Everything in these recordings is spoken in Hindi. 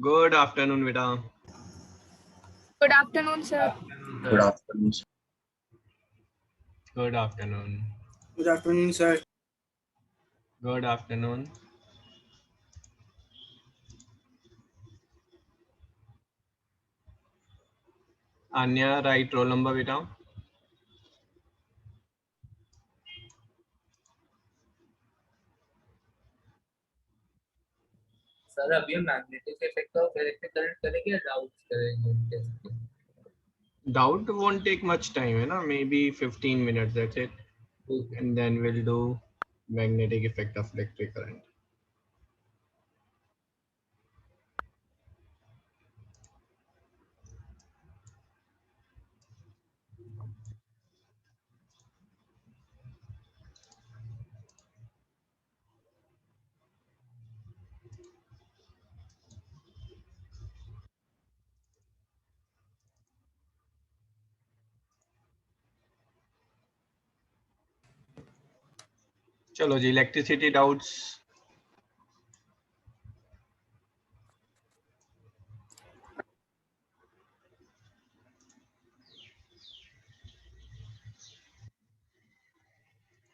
Good afternoon, Vida. Good afternoon, sir. Good afternoon, sir. Good afternoon. Good afternoon, sir. Good afternoon. Anya, right roll number बेटा. सर अभी हम magnetic effect of electric current करेंगे या डाउट्स करेंगे? Doubt won't take much time, है ना? Maybe 15 minutes. That's it. Okay. And then we'll do magnetic effect of electric current. चलो जी, electricity doubts.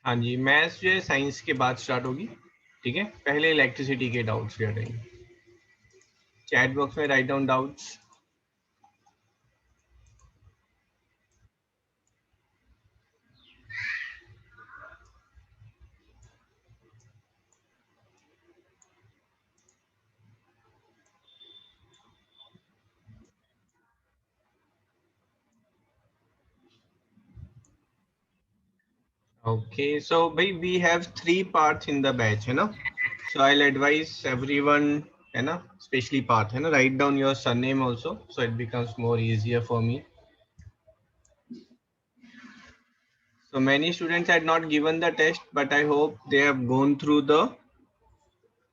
हाँ जी, मैथ्स जो है साइंस के बाद स्टार्ट होगी. ठीक है, पहले इलेक्ट्रिसिटी के डाउट्स क्लियर रहेंगे. चैट बॉक्स में write down doubts. Okay, so we have 3 parts in the batch, है ना? So I'll advise everyone, है ना, especially Parth, है ना, write down your surname also, so it becomes more easier for me. So many students had not given the test, but I hope they have gone through the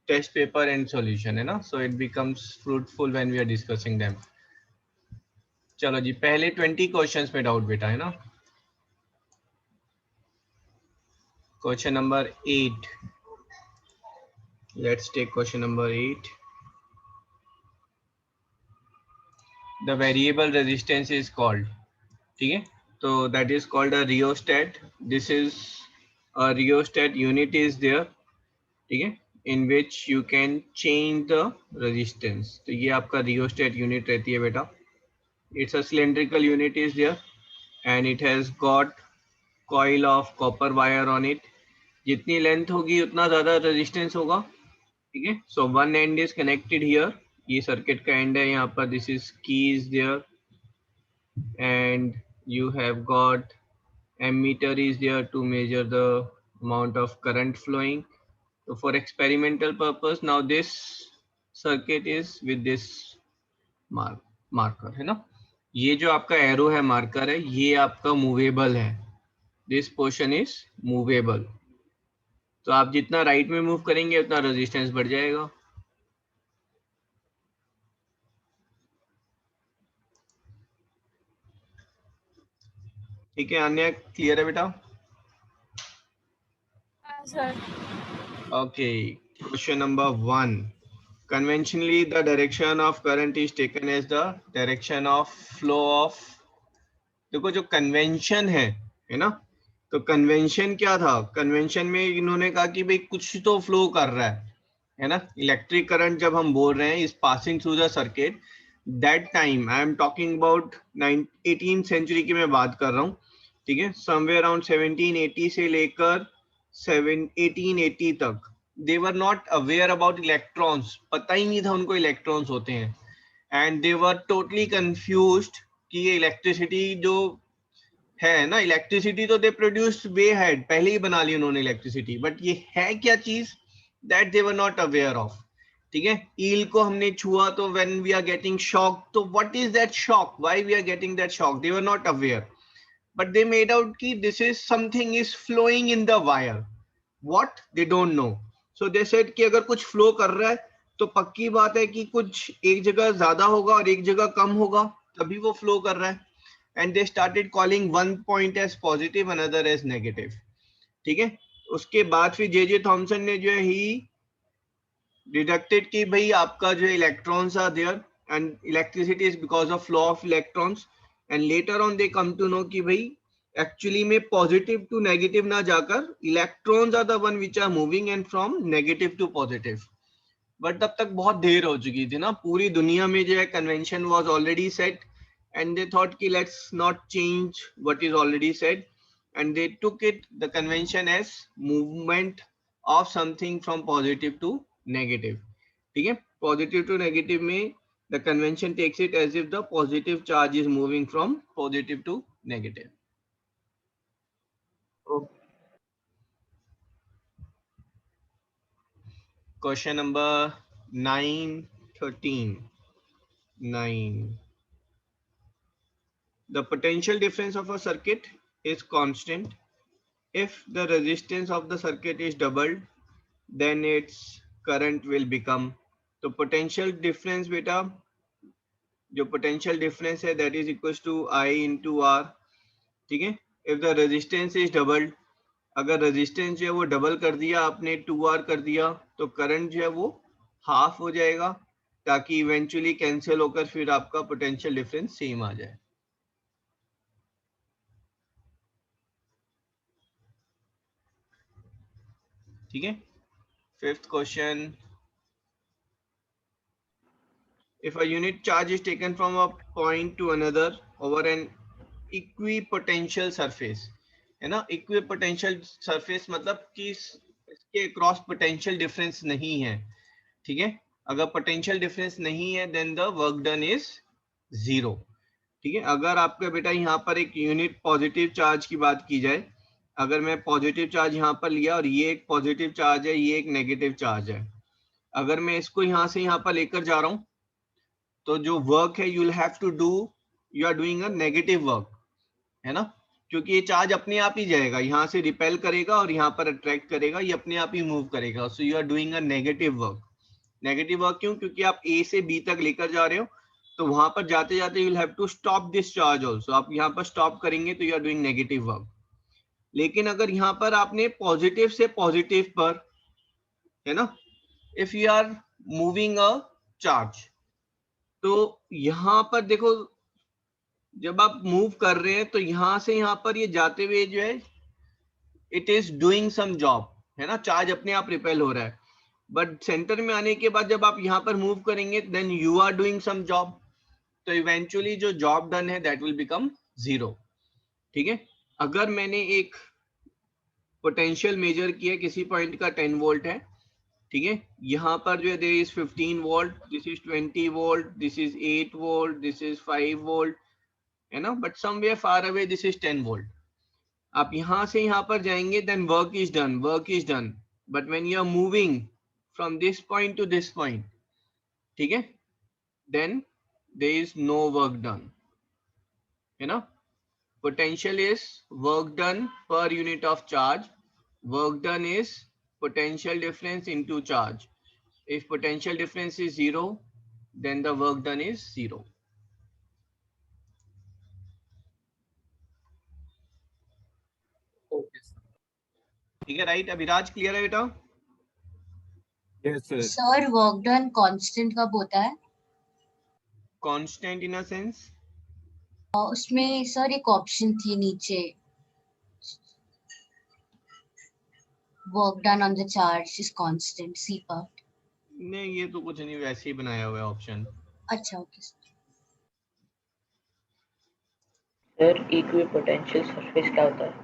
test paper and solution, है ना, so it becomes fruitful when we are discussing them. चलो जी, पहले 20 questions में doubt बेटा, है ना? Question number 8. Let's take question number 8. The variable resistance is called, ठीक है, तो that is called a rheostat. This is a rheostat unit is there, ठीक है, in which you can change the resistance. तो ये आपका rheostat unit रहती है बेटा. It's a cylindrical unit is there and it has got coil of copper wire on it. जितनी लेंथ होगी उतना ज़्यादा रेजिस्टेंस होगा, ठीक है. So one end is connected here, ये सर्किट का एंड है यहाँ पर. This is key is there and you have got ammeter is there to measure the amount of current flowing. So for experimental purpose, now this circuit is with this marker, है ना. ये जो आपका एरो है, मार्कर है, ये आपका मूवेबल है. This portion is movable. तो आप जितना राइट में मूव करेंगे उतना रेजिस्टेंस बढ़ जाएगा. ठीक है, अन्य क्लियर है बेटा? Sir. Okay, question number 1. Conventionally, the direction of current is taken as the direction of flow of. देखो जो कन्वेंशन है ना, तो कन्वेंशन क्या था? कन्वेंशन में इन्होंने कहा कि भाई कुछ तो फ्लो कर रहा है ना. इलेक्ट्रिक करंट जब हम बोल रहे हैं is passing through the circuit, that time I am talking about 18th century की मैं बात कर रहा हूँ, ठीक है. समवेयर अराउंड 1780 से लेकर 1880 तक they were not aware about electrons. पता ही नहीं था उनको इलेक्ट्रॉन्स होते हैं. And they were totally confused कि ये इलेक्ट्रिसिटी जो है ना, इलेक्ट्रिसिटी तो दे प्रोड्यूस वे हेड, पहले ही बना ली उन्होंने इलेक्ट्रिसिटी, बट ये है क्या चीज, that they were not aware of. ठीक है, ईल को हमने छुआ तो when we are getting shock, तो what is that shock, why we are getting that shock, they were not aware. But they made out कि this is something is flowing in the wire. What, they don't know. So they said कि अगर कुछ फ्लो कर रहा है तो पक्की बात है कि कुछ एक जगह ज्यादा होगा और एक जगह कम होगा, तभी वो फ्लो कर रहा है. And they started calling one point as positive, another as negative. ठीक है, उसके बाद फिर जे थॉमसन ने जो है ही डिडक्टेड कि भाई आपका जो electrons are there and electricity is because of flow of electrons, and later on they come to know कि भाई एक्चुअली में पॉजिटिव टू नेगेटिव ना जाकर electrons are the one which are moving and from negative to positive. But तब तक बहुत देर हो चुकी थी ना, पूरी दुनिया में जो है convention was already set and they thought कि let's not change what is already set and they took it the convention as movement of something from positive to negative. ठीक है, पॉजिटिव टू नेगेटिव में the convention takes it as if the positive charge is moving from positive to negative. Question number 9, 13. 9. The potential difference of a circuit is constant. If the resistance of the circuit is doubled, then its current will become. तो potential difference बेटा, जो potential difference है that is equals to I into R. ठीक है, if the resistance is doubled, अगर रेजिस्टेंस जो है वो डबल कर दिया आपने, 2R कर दिया, तो करंट जो है वो हाफ हो जाएगा, ताकि इवेंचुअली कैंसिल होकर फिर आपका पोटेंशियल डिफरेंस सेम आ जाए। ठीक है, fifth question, if a unit charge is taken from a point to another over an equipotential surface, है ना, इक्विपोटेंशियल सरफेस मतलब कि इसके क्रॉस पोटेंशियल डिफरेंस नहीं है। ठीक है, अगर पोटेंशियल डिफरेंस नहीं है then the work done is 0। ठीक है, अगर आपका बेटा यहाँ पर एक यूनिट पॉजिटिव चार्ज की बात की जाए, अगर मैं पॉजिटिव चार्ज यहाँ पर लिया और ये एक पॉजिटिव चार्ज है, ये एक नेगेटिव चार्ज है, अगर मैं इसको यहाँ से यहाँ पर लेकर जा रहा हूँ, तो जो वर्क है you will have to do, you are doing a negative work, है ना, क्योंकि ये चार्ज अपने आप ही जाएगा, यहाँ से रिपेल करेगा और यहाँ पर अट्रैक्ट करेगा, ये अपने आप ही मूव करेगा। So you are doing a negative work. Negative work क्यों? क्योंकि आप ए से बी तक लेकर जा रहे हो, तो वहां पर जाते जाते you will have to stop this charge also, आप यहाँ पर स्टॉप करेंगे तो you are doing negative work. लेकिन अगर यहाँ पर आपने पॉजिटिव से पॉजिटिव पर, है ना, if you are moving a charge, तो यहाँ पर देखो जब आप मूव कर रहे हैं तो यहाँ से यहाँ पर ये जाते हुए जो है it is doing some job, है ना, चार्ज अपने आप रिपेल हो रहा है। बट सेंटर में आने के बाद जब आप यहाँ पर मूव करेंगे then you are doing some job, तो इवेंचुअली जो जॉब डन है दैट विल बिकम 0। ठीक है, अगर मैंने एक पोटेंशियल मेजर किया किसी पॉइंट का 10 वोल्ट है, ठीक है, यहाँ पर जो है there is 15 volt, this is 20 volt, this is 8 volt, this is 5 volt, है ना, but somewhere far away this is 10 volt. आप यहाँ से यहाँ पर जाएंगे then work is done, work is done, but when you are moving from this point to this point, ठीक है, then there is no work done, है ना। Potential is work done per unit of charge. Work done is potential difference into charge. If potential difference is 0, then the work done is 0. Okay, sir. ठीक है, राइट? अभिराज क्लियर है बेटा? Yes, sir. Sir work done constant कब होता है? Constant in a sense? उसमें सर एक ऑप्शन थी नीचे, work done on the charge is constant, C part. नहीं, ये तो कुछ नहीं, वैसे ही बनाया हुआ है ऑप्शन। अच्छा ओके सर इक्विपोटेंशियल सरफेस क्या होता है?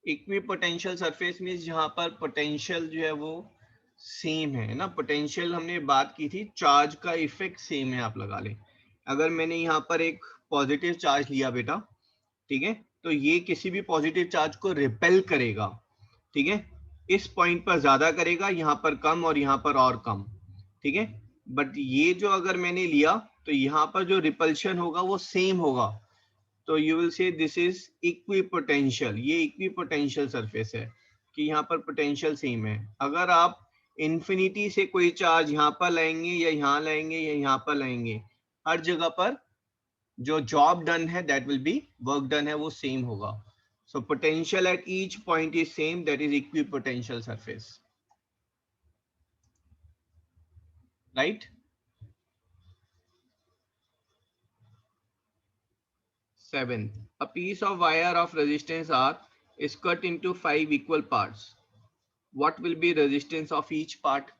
इक्विपोटेंशियल सरफेस मींस जहां पर पोटेंशियल जो है वो सेम है ना, पोटेंशियल हमने बात की थी, चार्ज का इफेक्ट सेम है, आप लगा लें। अगर मैंने यहाँ पर एक पॉजिटिव चार्ज लिया बेटा, ठीक है, तो ये किसी भी पॉजिटिव चार्ज को रिपेल करेगा, ठीक है, इस पॉइंट पर ज्यादा करेगा, यहाँ पर कम और यहाँ पर और कम, ठीक है, बट ये जो अगर मैंने लिया तो यहाँ पर जो रिपल्शन होगा वो सेम होगा, तो यू विल से दिस इज इक्विपोटेंशियल, ये इक्विपोटेंशियल सरफेस है कि यहाँ पर पोटेंशियल सेम है। अगर आप इन्फिनिटी से कोई चार्ज यहाँ पर लाएंगे या यहाँ लाएंगे या यहाँ पर लाएंगे, हर जगह पर जो जॉब डन है that will be, work done है वो सेम होगा। So potential at each point is same, that is equipotential surface. right? 7th, a piece of wire of resistance R is cut into 5 equal parts. What will be resistance of each part?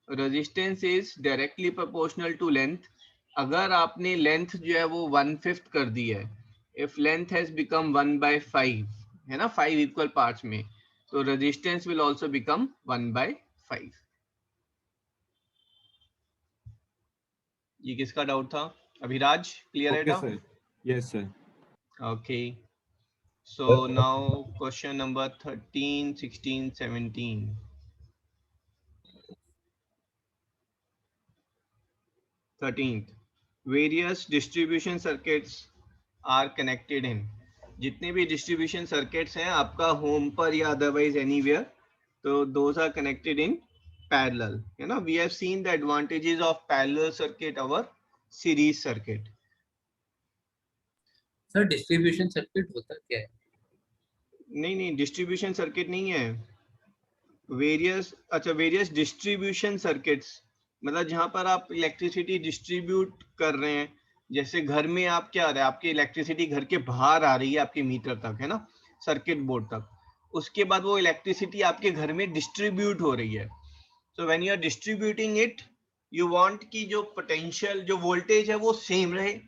Resistance is directly proportional to length. अगर आपने लेंथ जो है वो 1/5 कर दी है, if length has become 1/5, है ना, 5 equal parts में, तो resistance will also become 1/5. ये किसका डाउट था? अभिराज, क्लियर है Okay, doubt? sir. Yes, sir. Okay. So now question number 13, 16, 17. 13th, various distribution circuits are connected in. जितने भी distribution circuits हैं आपका home पर या otherwise anywhere, तो those are connected in parallel. है ना? We have seen the advantages of parallel circuit over series circuit. Sir distribution circuit होता क्या है? नहीं, डिस्ट्रीब्यूशन सर्किट नहीं है, वेरियस डिस्ट्रीब्यूशन सर्किट्स, मतलब जहां पर आप इलेक्ट्रिसिटी डिस्ट्रीब्यूट कर रहे हैं, जैसे घर में आप क्या आ रहा है, आपकी इलेक्ट्रिसिटी घर के बाहर आ रही है आपके मीटर तक, है ना, सर्किट बोर्ड तक, उसके बाद वो इलेक्ट्रिसिटी आपके घर में डिस्ट्रीब्यूट हो रही है. So when you are distributing it, you want कि जो पोटेंशियल, जो वोल्टेज है वो सेम रहे,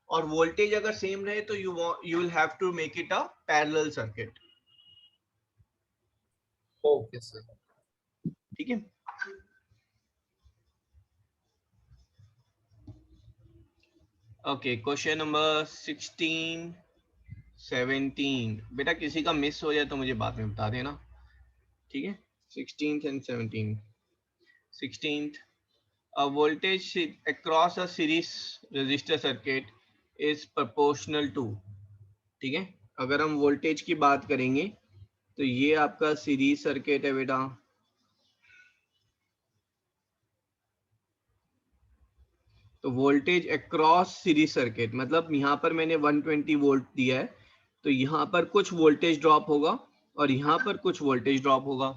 और वोल्टेज अगर सेम रहे तो you will have to make it a parallel circuit. Okay sir. ठीक है. Okay, question number 16, 17. बेटा किसी का मिस हो जाए तो मुझे बाद में बता देना, ठीक है. 16th and 17th. 16th, a voltage across a series resistor circuit is proportional to. ठीक है, अगर हम वोल्टेज की बात करेंगे तो ये आपका सीरीज सर्किट है बेटा. तो वोल्टेज अक्रॉस सीरीज सर्किट मतलब यहाँ पर मैंने 120 वोल्ट दिया है, तो यहाँ पर कुछ वोल्टेज ड्रॉप होगा और यहाँ पर कुछ वोल्टेज ड्रॉप होगा.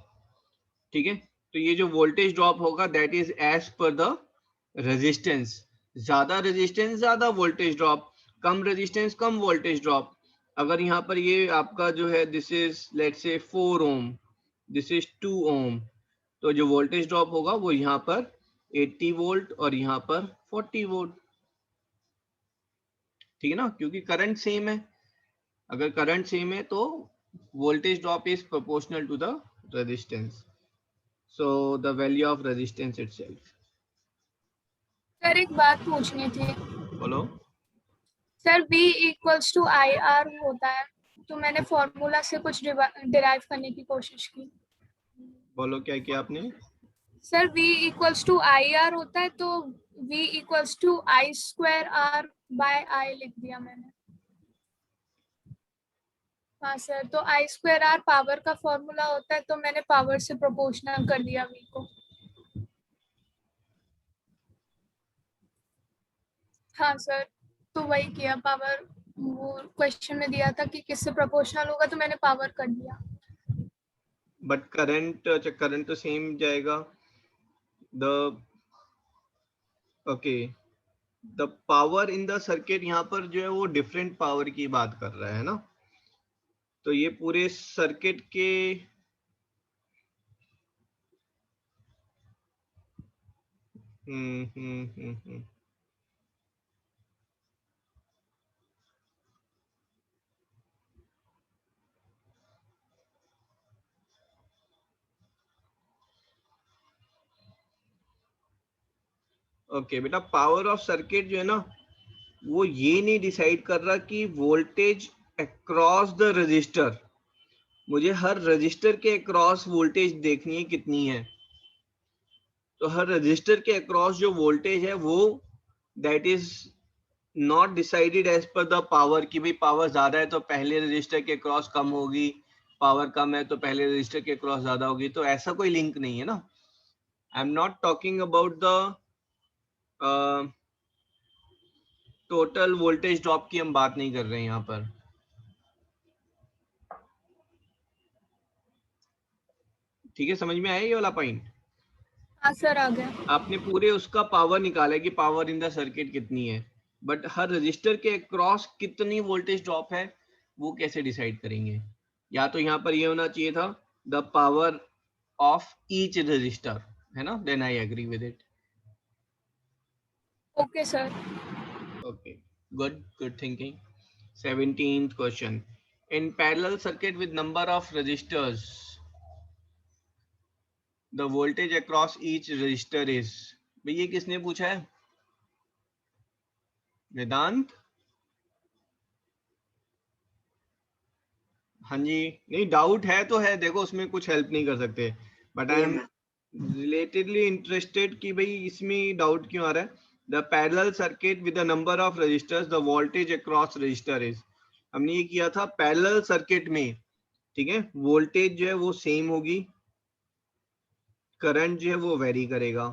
ठीक है, तो ये जो वोल्टेज ड्रॉप होगा that is as per the resistance. ज्यादा रेजिस्टेंस ज्यादा वोल्टेज ड्रॉप, कम रेजिस्टेंस कम वोल्टेज ड्रॉप. अगर यहाँ पर ये आपका जो है this is let's say 4 Om, this is 2 ओम, तो जो वोल्टेज ड्रॉप होगा वो यहाँ पर 80 वोल्ट और यहाँ पर 40 वोल्ट. ठीक है ना, क्योंकि करंट सेम है. अगर करंट सेम है तो voltage drop is proportional to the resistance. So the value of resistance itself. Sir एक बात पूछनी थी. बोलो. Sir V equals to IR होता है, तो मैंने फॉर्मूला से कुछ डिराइव करने की कोशिश की. बोलो क्या किया आपने? Sir V equals to IR होता है, तो V equals to I²R by I लिख दिया मैंने. हाँ सर, तो I²R पावर का फॉर्मूला होता है, तो मैंने पावर से प्रोपोर्शनल कर दिया V को. हाँ सर, तो वही किया. पावर वो क्वेश्चन में दिया था कि किससे प्रोपोर्शनल होगा, तो मैंने पावर कर दिया. बट करंट तो सेम जाएगा. The okay, the power in the circuit यहाँ पर जो है वो डिफरेंट पावर की बात कर रहा है ना, तो ये पूरे सर्किट के ओके बेटा, पावर ऑफ सर्किट जो है ना वो ये नहीं डिसाइड कर रहा कि वोल्टेज अक्रॉस द रजिस्टर, मुझे हर रजिस्टर के अक्रॉस वोल्टेज देखनी है कितनी है. तो हर रजिस्टर के अक्रॉस जो वोल्टेज है वो that is not decided as per the power, कि भाई पावर ज्यादा है तो पहले रजिस्टर के अक्रॉस कम होगी, पावर कम है तो पहले रजिस्टर के अक्रॉस ज्यादा होगी. तो ऐसा कोई लिंक नहीं है ना. I am not talking about the total voltage drop की हम बात नहीं कर रहे हैं यहाँ पर. ठीक है, समझ में आया ये वाला पॉइंट? हाँ सर आ गया। आपने पूरे उसका पावर निकाला है कि पावर इन द सर्किट कितनी है, बट हर रजिस्टर के अक्रॉस कितनी वोल्टेज ड्रॉप है वो कैसे डिसाइड करेंगे? या तो यहाँ पर ये होना चाहिए था the power of each resistor, है ना? Then I agree with it. Okay sir. Okay, good thinking. 17th question. In parallel circuit with number of resistors, the voltage across each resistor is. भाई ये किसने पूछा है? वेदांत? हाँ जी, नहीं डाउट है तो है, देखो उसमें कुछ हेल्प नहीं कर सकते, but I am relatedly interested कि भाई इसमें डाउट क्यों आ रहा है. The parallel circuit with the number of resistors the voltage across resistor is. हमने ये किया था पैरेलल सर्किट में, ठीक है, वोल्टेज जो है वो सेम होगी, करंट जो है वो वेरी करेगा,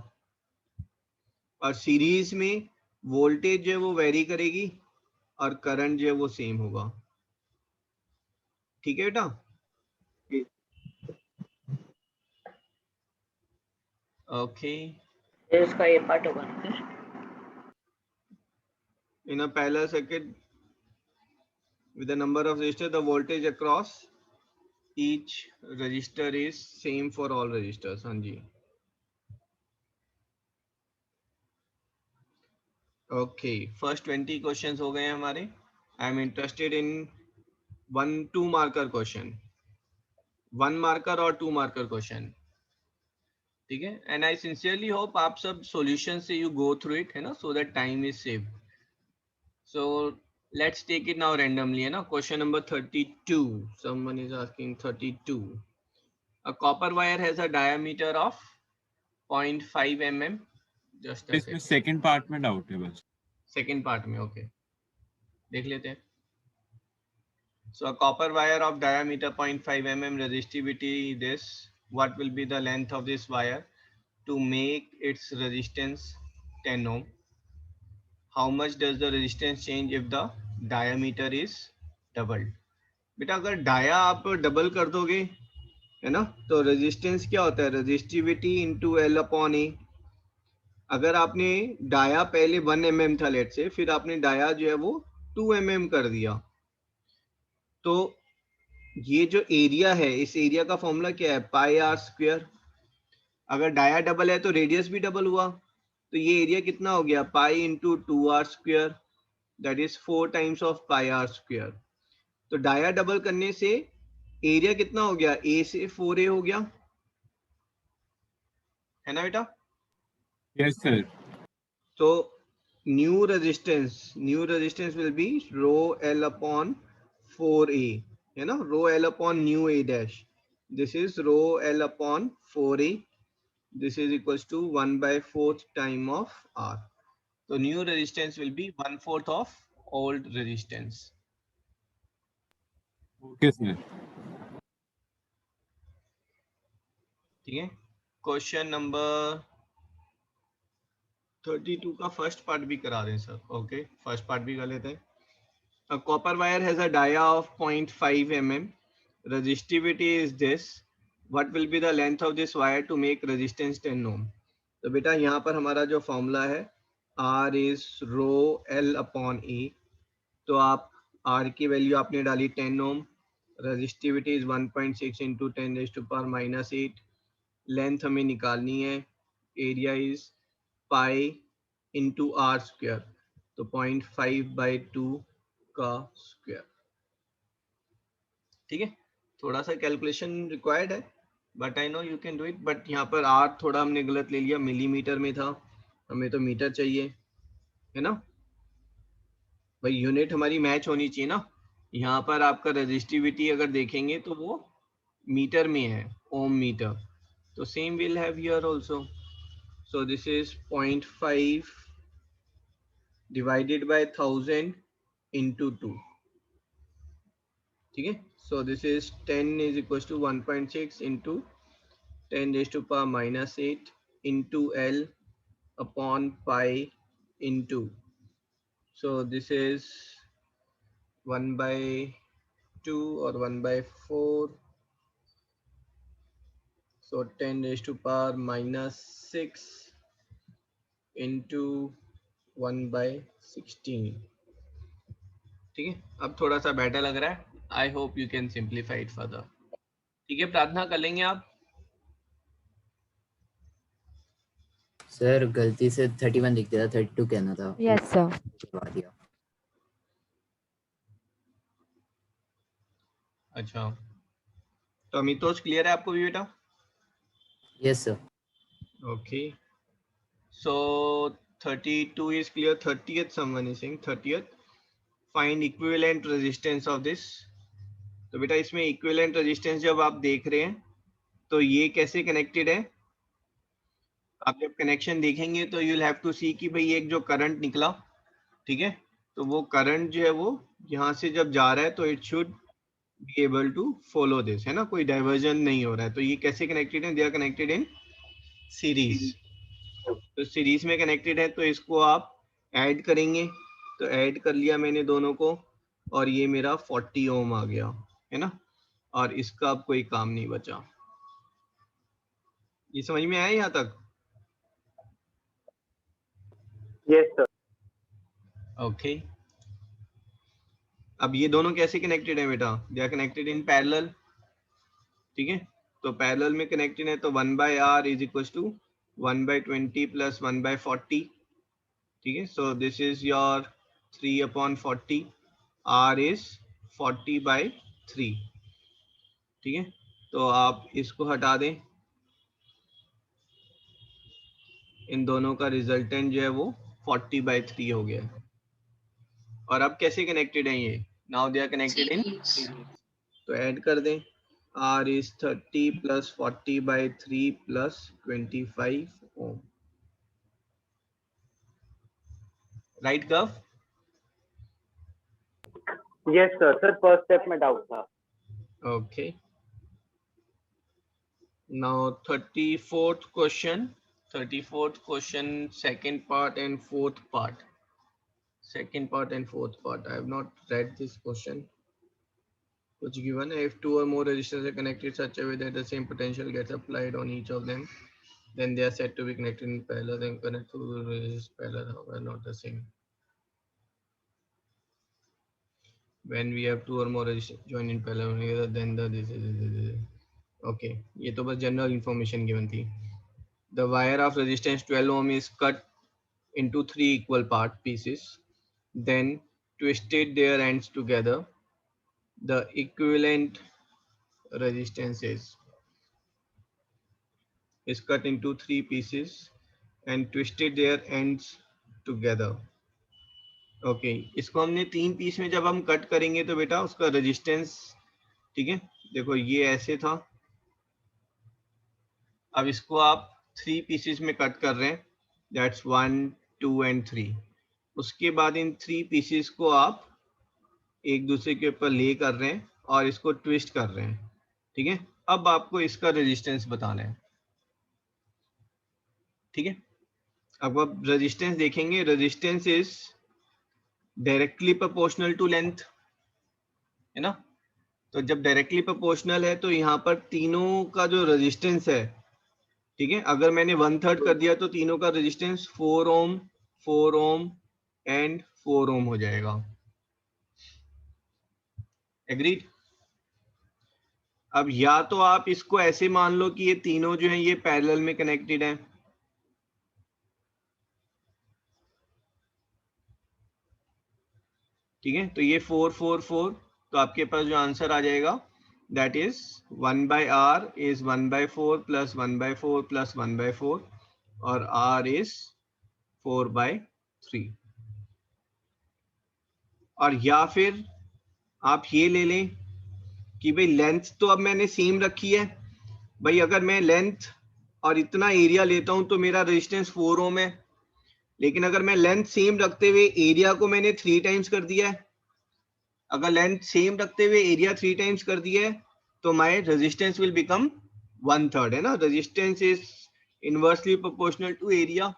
और सीरीज में वोल्टेज जो है वो वेरी करेगी और करंट जो है वो सेम होगा. ठीक है बेटा? ओके. फिर इसका ये पार्ट होगा ना फिर? In a parallel circuit with the number of resistors, the voltage across each resistor is same for all resistors. हाँ जी. Okay, first 20 questions हो गए हैं हमारे. I am interested in 1-2 marker question, 1 marker और 2 marker question. ठीक है? And I sincerely hope आप सब solution से you go through it, है ना, so that time is saved. So let's take it now randomly, है ना. Question number 32. Someone is asking 32. A copper wire has a diameter of 0.5 mm. Just a इसमें second. सेकंड पार्ट में डाउट है बस. Second part में, okay. देख लेते हैं. So a copper wire of diameter 0.5 mm, resistivity this. What will be the length of this wire to make its resistance 10 ohm? How much does the resistance change if the diameter is doubled? बेटा अगर डाया आप डबल कर दोगे, है ना, तो रेजिस्टेंस क्या होता है? रेजिस्टिविटी इंटू एल अपॉन ए. अगर आपने डाया पहले 1 mm था लेट से, फिर आपने डाया जो है वो 2 mm कर दिया, तो ये जो एरिया है, इस एरिया का फॉर्मूला क्या है? पाई आर स्क्वायर. अगर डाया डबल है तो रेडियस भी डबल हुआ, तो ये एरिया कितना हो गया? Pi into 2r square, that is 4 times of pi r square. तो डाया डबल करने से एरिया कितना हो गया? ए से 4a हो गया, है ना बेटा? Yes sir. तो new resistance will be rho L upon 4a, है ना, rho L upon new a dash. This is rho L upon 4a. This is equals to 1/4 time of r. तो new resistance will be 1/4 of old resistance. Okay sir. ठीक है. क्वेश्चन नंबर 32 का फर्स्ट पार्ट भी करा दें सर. ओके, फर्स्ट पार्ट भी कर लेते हैं. A copper wire has a dia of 0.5 mm. Resistivity is this. What will be the length of this wire to make resistance 10 ohm? तो बेटा यहाँ पर हमारा जो फॉर्मूला है R is rho L upon A. तो आप R की वैल्यू आपने डाली 10 ohm. Resistivity is 1.6 into 10 raised to power minus 8. Length हमें निकालनी है. Area is pi into r square, तो 0.5/2 का स्क्वायर. ठीक है, थोड़ा सा कैलकुलेशन रिक्वायर्ड है, but I know you can do it. But यहाँ पर आर थोड़ा हमने गलत ले लिया, मिलीमीटर में था, हमें तो मीटर चाहिए, है ना भाई. यूनिट हमारी मैच होनी चाहिए ना. यहाँ पर आपका रेजिस्टिविटी अगर देखेंगे तो वो मीटर में है, ओम मीटर. तो same will have here also. So this is 0.5 divided by 1000 into 2. ठीक है. So this is 10 is equals to 1.6 into 10 raised to power minus 8 into L upon pi into. So this is 1/2 or 1/4. So 10 raised to power minus 6 into 1 by 16. ठीक है, अब थोड़ा सा बेटर लग रहा है. I hope you can simplify it further. ठीक है, प्रार्थना कर लेंगे आप. सर गलती से 31 लिख दिया था, 32 कहना था. Yes sir. करवा दिया. अच्छा, तो अमितोष क्लियर है आपको भी बेटा? Yes sir. Okay, so 32 is clear. 30th someone is saying 30th. Find equivalent resistance of this. तो बेटा इसमें equivalent resistance जब आप देख रहे हैं तो ये कैसे connected है? आप जब connection देखेंगे तो you'll have to see कि भाई एक जो current निकला, ठीक है, तो वो current जो है वो यहाँ से जब जा रहा है तो it should be able to follow this, है ना, कोई diversion नहीं हो रहा है. तो ये कैसे connected है? They are connected in series. तो सीरीज में कनेक्टेड है तो इसको आप ऐड करेंगे. तो ऐड कर लिया मैंने दोनों को और ये मेरा 40 ओम आ गया, है ना, और इसका अब कोई काम नहीं बचा. ये समझ में आया यहाँ तक? Yes sir. ओके, अब ये दोनों कैसे कनेक्टेड है बेटा? They are connected in parallel. ठीक है, तो पैरेलल में कनेक्टेड है तो 1 by r is equal to 1 by 20 plus 1 by 40. ठीक है, so this is your 3/40. r is 40 by 3. ठीक है, तो आप इसको हटा दें. इन दोनों का रिजल्टेंट जो है वो 40 by 3 हो गया. और अब कैसे कनेक्टेड है ये? Now they are connected in. तो ऐड कर दें. R is 30 plus 40 by 3 plus 25 ohm. Right curve? Yes sir. Sir first step में डाउट था. Okay. Now 34th question. 34th question, second part and fourth part. Second part and fourth part. I have not read this question. Which given if two or more resistors are connected such a way that the same potential gets applied on each of them, then they are said to be connected in parallel. Then connect to resist parallel, however, not the same. When we have two or more resistors joined in parallel together, then this is okay. ये तो बस general information given थी. The wire of resistance 12 ohm is cut into 3 equal part pieces, then twisted their ends together. The equivalent resistance is cut into 3 pieces and twisted their ends together. Okay, इसको हमने 3 पीस में जब हम कट करेंगे तो बेटा उसका रेजिस्टेंस, ठीक है, देखो ये ऐसे था. अब इसको आप 3 पीसेस में कट कर रहे हैं. That's 1, 2 and 3. उसके बाद इन 3 पीसेस को आप एक दूसरे के ऊपर ले कर रहे हैं और इसको ट्विस्ट कर रहे हैं. ठीक है, अब आपको इसका रेजिस्टेंस बताना है. ठीक है, अब आप रेजिस्टेंस देखेंगे. Resistance is directly proportional to length, है ना. तो जब डायरेक्टली प्रोपोर्शनल है तो यहाँ पर तीनों का जो रेजिस्टेंस है, ठीक है, अगर मैंने 1/3 कर दिया तो तीनों का रेजिस्टेंस 4 ओम, 4 ओम एंड 4 ओम हो जाएगा. एग्रीड. अब या तो आप इसको ऐसे मान लो कि ये तीनों जो हैं ये पैरेलल में कनेक्टेड हैं. ठीक है, तो ये 4 4 4, तो आपके पास जो आंसर आ जाएगा that is 1 by r is 1 by 4 plus 1 by 4 plus 1 by 4 और r इज 4 by 3. और या फिर आप ये ले लें कि भाई लेंथ तो अब मैंने सेम रखी है. भाई अगर मैं लेंथ और इतना एरिया लेता हूं तो मेरा रेजिस्टेंस 4 ओम है, लेकिन अगर मैं लेंथ सेम रखते हुए एरिया को मैंने 3 टाइम्स कर दिया है, अगर लेंथ सेम रखते हुए एरिया 3 टाइम्स कर दिया है तो माय रेजिस्टेंस विल बिकम 1/3, है ना. Resistance is inversely proportional to area.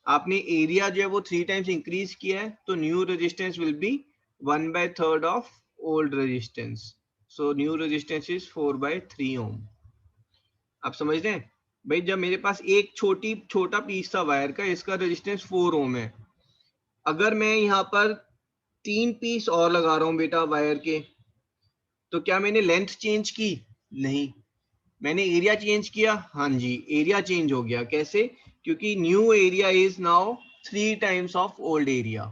आपने एरिया जो है वो 3 टाइम्स इंक्रीज किया है तो new resistance will be 1/3 of old resistance. So new resistance is 4 by 3 ohm. आप समझ रहे हैं भाई, जब मेरे पास एक छोटा पीस था वायर का, इसका रेजिस्टेंस 4 ओम है, अगर मैं यहाँ पर 3 पीस और लगा रहा हूँ बेटा वायर के, तो क्या मैंने लेंथ चेंज की? नहीं। मैंने एरिया चेंज किया? हाँ जी, एरिया चेंज हो गया। कैसे? क्योंकि new area is now 3 times of old area.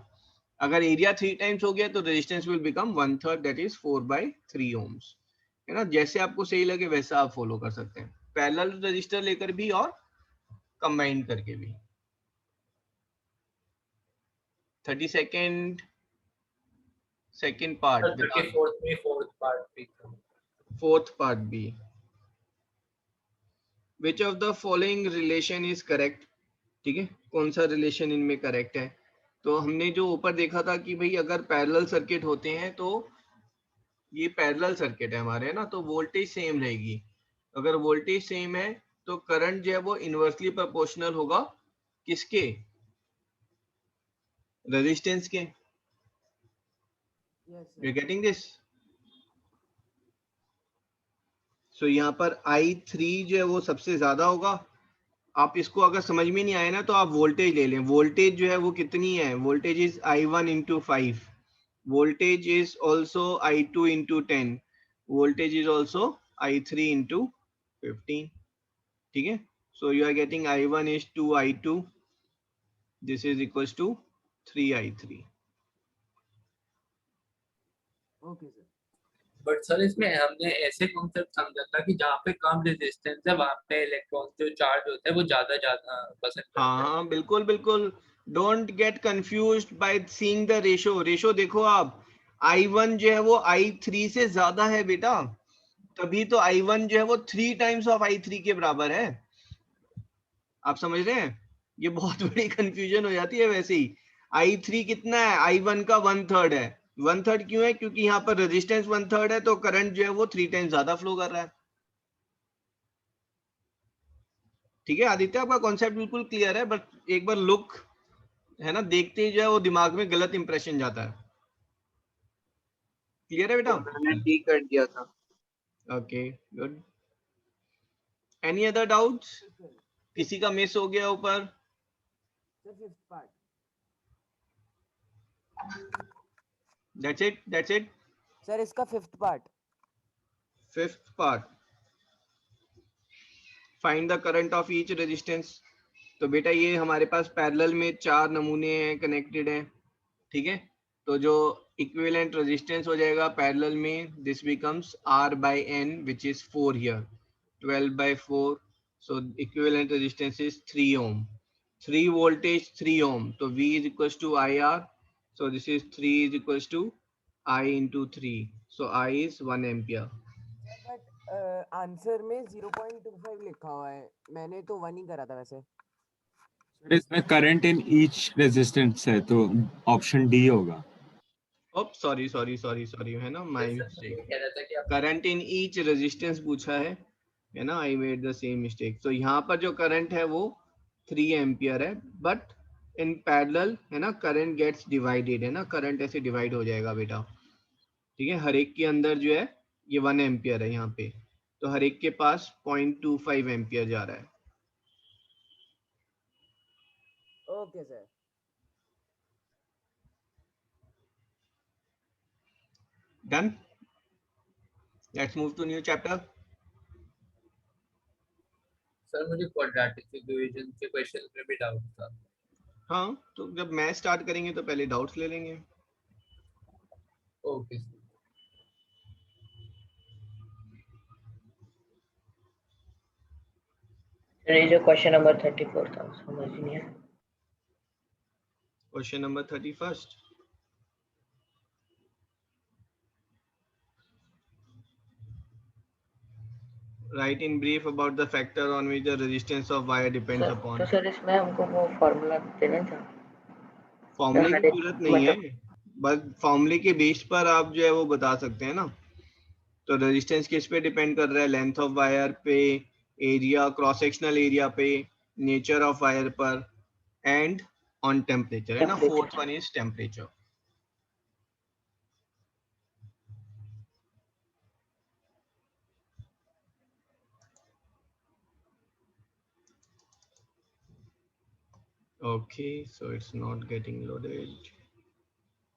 अगर एरिया 3 टाइम्स हो गया तो resistance will become 1/3, that is 4/3 ohms, है ना। जैसे आपको सही लगे वैसा आप फॉलो कर सकते हैं, पैरेलल रजिस्टर लेकर भी और कंबाइन करके भी। 32nd सेकंड पार्ट सर बता, 34th में फोर्थ पार्ट भी था। फोर्थ पार्ट भी। Which of the following relation is correct? ठीक है, कौन सा रिलेशन इनमें करेक्ट है? तो हमने जो ऊपर देखा था कि भाई अगर पैरेलल सर्किट होते हैं तो ये पैरेलल सर्किट है हमारे, है ना, तो वोल्टेज सेम रहेगी। अगर वोल्टेज सेम है तो करंट जो है वो इनवर्सली प्रोपोर्शनल होगा किसके? रेजिस्टेंस के। You getting this? सो यहाँ पर I3 जो है वो सबसे ज्यादा होगा। आप इसको अगर समझ में नहीं आए ना तो आप वोल्टेज ले लें। वोल्टेज जो है वो कितनी है? Voltage is I1 into 5, voltage is also I2 into 10, voltage is also I3 into 15। ठीक है, so you are getting I1 is 2I2, this is equals to 3I3। Okay sir. But sir इसमें हमने ऐसे कॉन्सेप्ट समझा था कि जहाँ पे कम रेजिस्टेंस है वहाँ पे इलेक्ट्रॉन जो चार्ज होते हैं वो ज्यादा ज्यादा पसंद करते हैं। हाँ बिल्कुल बिल्कुल, don't get confused by seeing the ratio. Ratio देखो आप, I1 जो है वो I3 से ज्यादा है बेटा, तभी तो I1 जो है वो 3 टाइम्स ऑफ I3 के बराबर है। आप समझ रहे हैं? ये बहुत बड़ी कंफ्यूजन हो जाती है वैसे ही। I3 कितना है? I1 का 1/3 है। 1/3 क्यों है? क्योंकि यहाँ पर रेजिस्टेंस 1/3 है, तो करंट जो है वो 3 टाइम्स ज्यादा फ्लो कर रहा है। ठीक है आदित्य, आपका कॉन्सेप्ट बिल्कुल क्लियर है, बट एक बार लुक, है ना, देखते ही जो है वो दिमाग में गलत इंप्रेशन जाता है। क्लियर है बेटा? मैंने ठीक कर दिया था। Okay good. Any other doubts? किसी का मिस हो गया ऊपर? That's it. सर इसका fifth part. Fifth part, find the current of each resistance. तो बेटा ये हमारे पास पैरेलल में 4 नमूने हैं, कनेक्टेड हैं। ठीक है, तो जो इक्विवेलेंट रेजिस्टेंस हो जाएगा पैरेलल में, this becomes R/N which is 4 here, 12/4। so equivalent resistance is 3 ohm, 3 voltage 3 ohm, तो V is equals to IR, so this is 3 is equals to I into 3, so I is 1 ampere। But answer में 0.25 लिखा हुआ है, मैंने तो 1 ही करा था वैसे। सर इसमें करंट इन ईच रेजिस्टेंस है तो ऑप्शन डी होगा। ओप सॉरी है ना, माय मिस्टेक। कह रहा था कि आप करंट इन ईच रेजिस्टेंस पूछा है ना, I made the same mistake. तो यहाँ पर जो करंट है वो 3 एम्पियर है, बट इन पैरेलल, है ना, करंट गेट्स डिवाइडेड, है ना, करंट ऐसे डिवाइड हो जाएगा बेटा। ठीक है, हर एक के अंदर जो है ये 1 एम्पियर है यहाँ पे, तो हर एक के पास 0.25 एम्पियर जा रहा है। Okay sir. Done, let's move to new chapter. Sir मुझे क्वाड्रेटिक इक्वेशन के क्वेश्चन में भी डाउट था। हाँ, तो जब मैथ स्टार्ट करेंगे तो पहले डाउट्स ले लेंगे। Okay sir. सर ये जो क्वेश्चन नंबर 34 था समझ नहीं आया। Question number 31, write in brief about the factor on which the resistance of wire depends sir upon। तो सर इसमें हमको वो फॉर्मूला देना था। फॉर्मूले की हर एक जरूरत नहीं है, मतलब बस फॉर्मूले के बेस पर आप जो है वो बता सकते हैं ना। तो रेजिस्टेंस किस पे डिपेंड कर रहा है? लेंथ ऑफ वायर पे, एरिया, क्रॉस सेक्शनल एरिया पे, नेचर ऑफ वायर पर, एंड ऑन टेम्परेचर, है ना। Temperature. 4th 1 is temperature. Okay, so it's not getting loaded.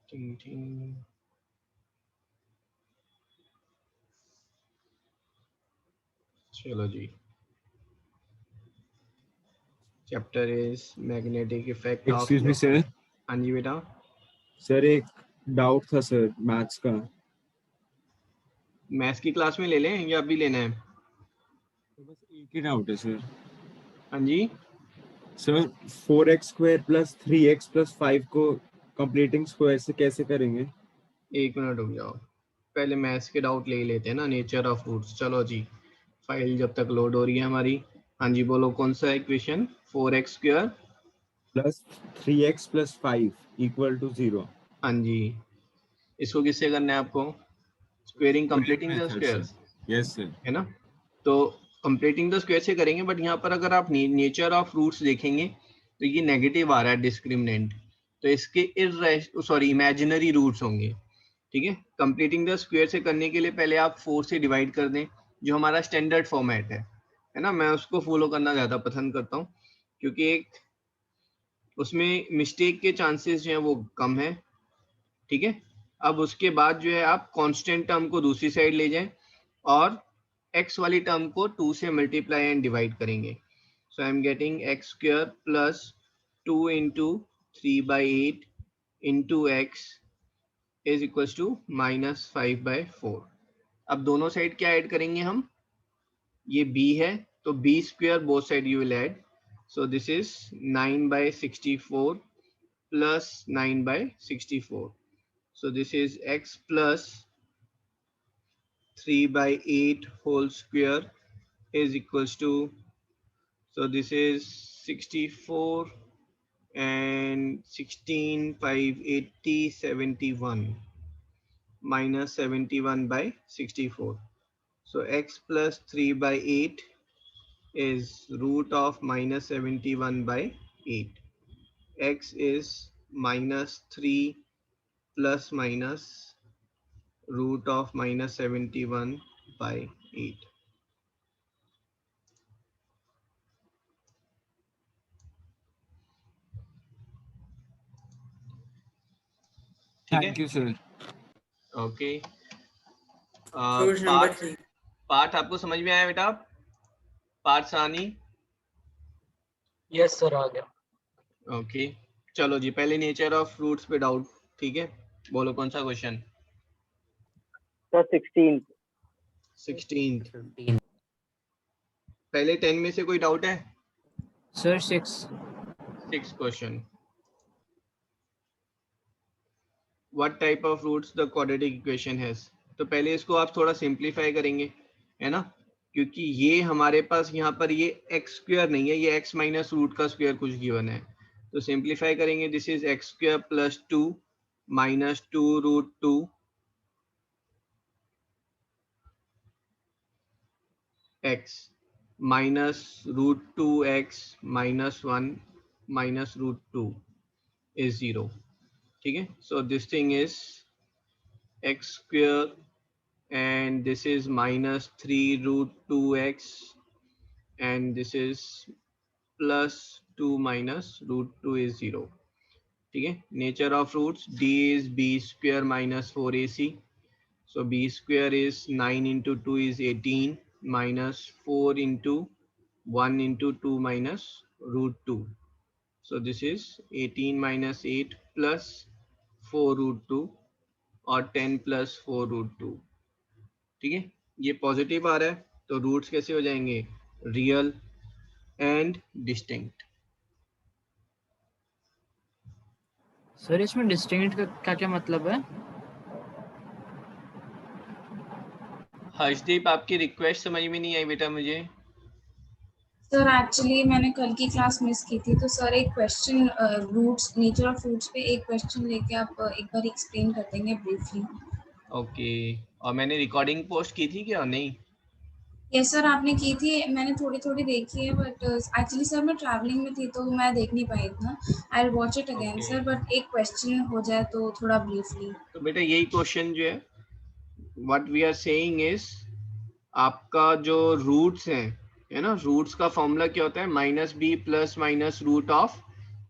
Ting, ting. चलो जी. Chapter is magnetic effect of. Excuse me sir. हाँ जी बेटा. सर एक डाउट था सर मैथ्स का. मैथ्स की क्लास में ले लें या अभी लेना है? तो बस एक ही डाउट है सर. हाँ जी. Sir 4x square plus 3x plus 5 को कंप्लीटिंग स्क्वायर से कैसे करेंगे? एक मिनट रुक जाओ, पहले मैथ्स के डाउट ले ही लेते हैं ना. Nature of roots. चलो जी, फाइल जब तक लोड हो रही है हमारी. हाँ जी बोलो, कौन सा equation? 4x square plus 3x plus 5 equal to 0. हाँ जी, इसको किससे करना है आपको? Squaring completing the squares. Yes sir. है ना? तो कंप्लीटिंग द स्क्वायर से करेंगे, बट यहाँ पर अगर आप नेचर ऑफ रूट्स देखेंगे तो ये नेगेटिव आ रहा है, डिस्क्रिमिनेंट. तो इसके सॉरी इमेजिनरी रूट्स होंगे. ठीक है. कंप्लीटिंग द स्क्वायर से करने के लिए पहले आप 4 से डिवाइड कर दें, जो हमारा स्टैंडर्ड फॉर्मेट है ना. मैं उसको फॉलो करना ज़्यादा पसंद करता हूँ क्योंकि एक उसमें मिस्टेक के चांसेस जो हैं वो कम है. ठीक है. अब उसके बाद जो है आप कांस्टेंट टर्म को दूसरी साइड ले जाएं और x वाली टर्म को 2 से मल्टीप्लाई एंड डिवाइड करेंगे. So I am getting x square plus 2 into 3/8 into x is equals to -5/4. अब दोनों साइड क्या ऐड करेंगे हम? ये b है तो b square both side you will add. So this is 9/64 plus 9/64. So this is x plus 3/8 whole square is equals to, so this is 64 and 16, 5, 80, 71 minus 71/64. So x plus 3/8 is root of minus 71/8. X is -3 plus minus root of -71/8. Thank you sir. Okay. Source number 3. Part आपको समझ में आया बेटा? पार्ट सानी. यस सर, आ गया. ओके. चलो जी, पहले नेचर ऑफ फ्रूट्स पे डाउट. ठीक है, बोलो कौन सा क्वेश्चन? सर 16. 16. 15. पहले 10 में से कोई डाउट है? Sir, 6. 6 question. What type of roots the quadratic equation has? तो पहले इसको आप थोड़ा सिंप्लीफाई करेंगे, है ना, क्योंकि ये हमारे पास यहाँ पर ये x स्क्वायर नहीं है, ये x माइनस रूट का स्क्वायर कुछ गिवन है. तो सिंप्लीफाई करेंगे. This is x square plus 2 minus 2 root 2 x minus root 2x minus 1 minus root 2 is 0. ठीक है. So this thing is x square and this is minus 3 root 2x and this is plus 2 minus root 2 is 0. ठीक है. Nature of roots, d is b square minus 4ac. So b square is 9 into 2 is 18 minus 4 into 1 into 2 minus root 2. So this is 18 minus 8 plus 4 root 2 और 10 plus 4 root 2. ठीक है. ये पॉजिटिव आ रहा है तो रूट्स कैसे हो जाएंगे? Real and distinct. सर इसमें डिस्टिंक्ट का क्या मतलब है? हर्षदीप, आपकी रिक्वेस्ट समझ में नहीं आई बेटा मुझे. सर एक्चुअली मैंने कल की क्लास मिस की थी, तो सर एक question roots, nature of roots पे एक क्वेश्चन लेके आप एक बार एक्सप्लेन कर देंगे ब्रीफली. ओके. और मैंने रिकॉर्डिंग पोस्ट की थी क्या? नहीं. यस सर, आपने की थी, मैंने थोड़ी थोड़ी देखी है, बट एक्चुअली सर मैं ट्रैवलिंग में थी तो मैं देख नहीं पाई इतना. I will watch it again sir, but एक क्वेश्चन हो जाए तो थोड़ा ब्रीफली. तो बेटा यही क्वेश्चन जो है, what we are saying is, आपका जो रूट्स हैं, है ना, रूट्स का फॉर्मूला क्या होता है? -b plus minus root of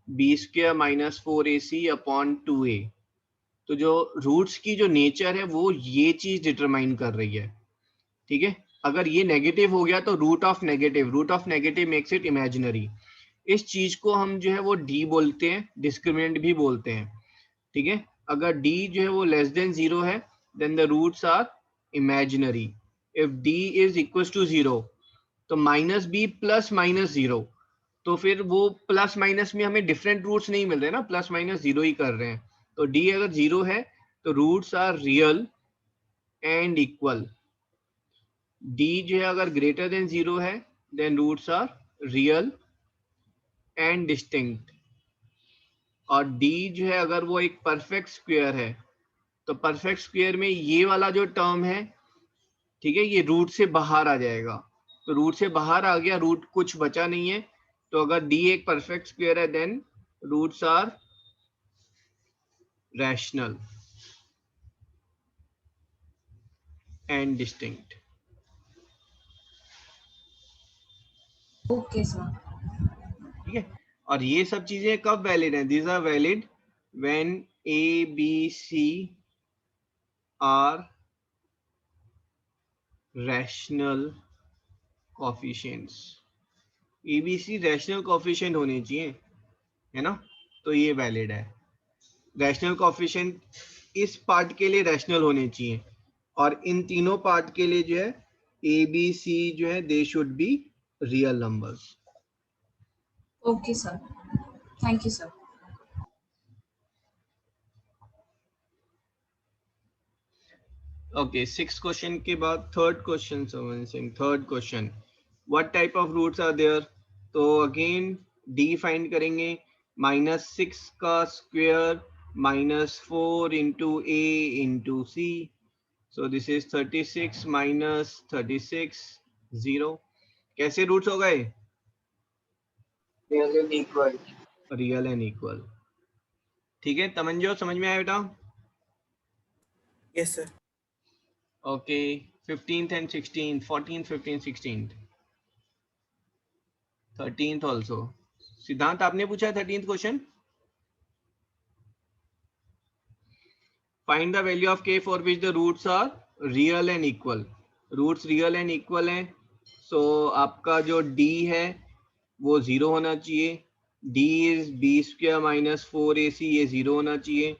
b square minus 4ac upon 2a। तो जो रूट्स की जो नेचर है वो ये चीज डिटरमाइन कर रही है, ठीक है। अगर ये नेगेटिव हो गया तो root of negative makes it imaginary. इस चीज को हम जो है वो डी बोलते हैं, डिस्क्रिमिनेंट भी बोलते हैं, ठीक है। अगर डी जो है वो लेस देन 0 है then the roots are imaginary. If D is equal to 0 तो माइनस बी प्लस माइनस 0, तो फिर वो प्लस माइनस में हमें डिफरेंट रूट्स नहीं मिल रहे ना, प्लस माइनस 0 ही कर रहे हैं। तो डी अगर 0 है तो roots are real and equal. D जो है अगर ग्रेटर देन 0 है then roots are real and distinct. और डी जो है अगर वो एक परफेक्ट स्क्वायर है तो परफेक्ट स्क्वायर में ये वाला जो टर्म है, ठीक है, ये रूट से बाहर आ जाएगा। तो रूट से बाहर आ गया, रूट कुछ बचा नहीं है। तो अगर डी एक परफेक्ट स्क्वायर है then roots are rational and distinct. Okay sir. ठीक है, और ये सब चीजें कब वैलिड हैं? These are valid when a b c are rational coefficients. A b c rational coefficient होने चाहिए, है ना, तो ये वैलिड है। रैशनल कोफिशिएंट इस पार्ट के लिए रैशनल होने चाहिए, और इन तीनों पार्ट के लिए जो है ए बी सी जो है they should be real numbers. Okay sir, thank you sir. Okay, 6th question के बाद 3rd question, someone saying 3rd question, what type of roots are there? तो again d find करेंगे, -6 का square -4 into a into c, so this is 36 minus 36 0। कैसे रूट्स हो गए? Real and equal. Real and equal. ठीक है, तमंजो समझ में आया बेटा? Yes sir. Okay, 15th and 16th, 14th, 15th, 16th, 13th also. सिद्धांत आपने पूछा 13th question. Find the value of k for which the roots are real and equal. Roots real and equal हैं, so आपका जो d है वो 0 होना चाहिए। d is b square minus 4ac, ये 0 होना चाहिए।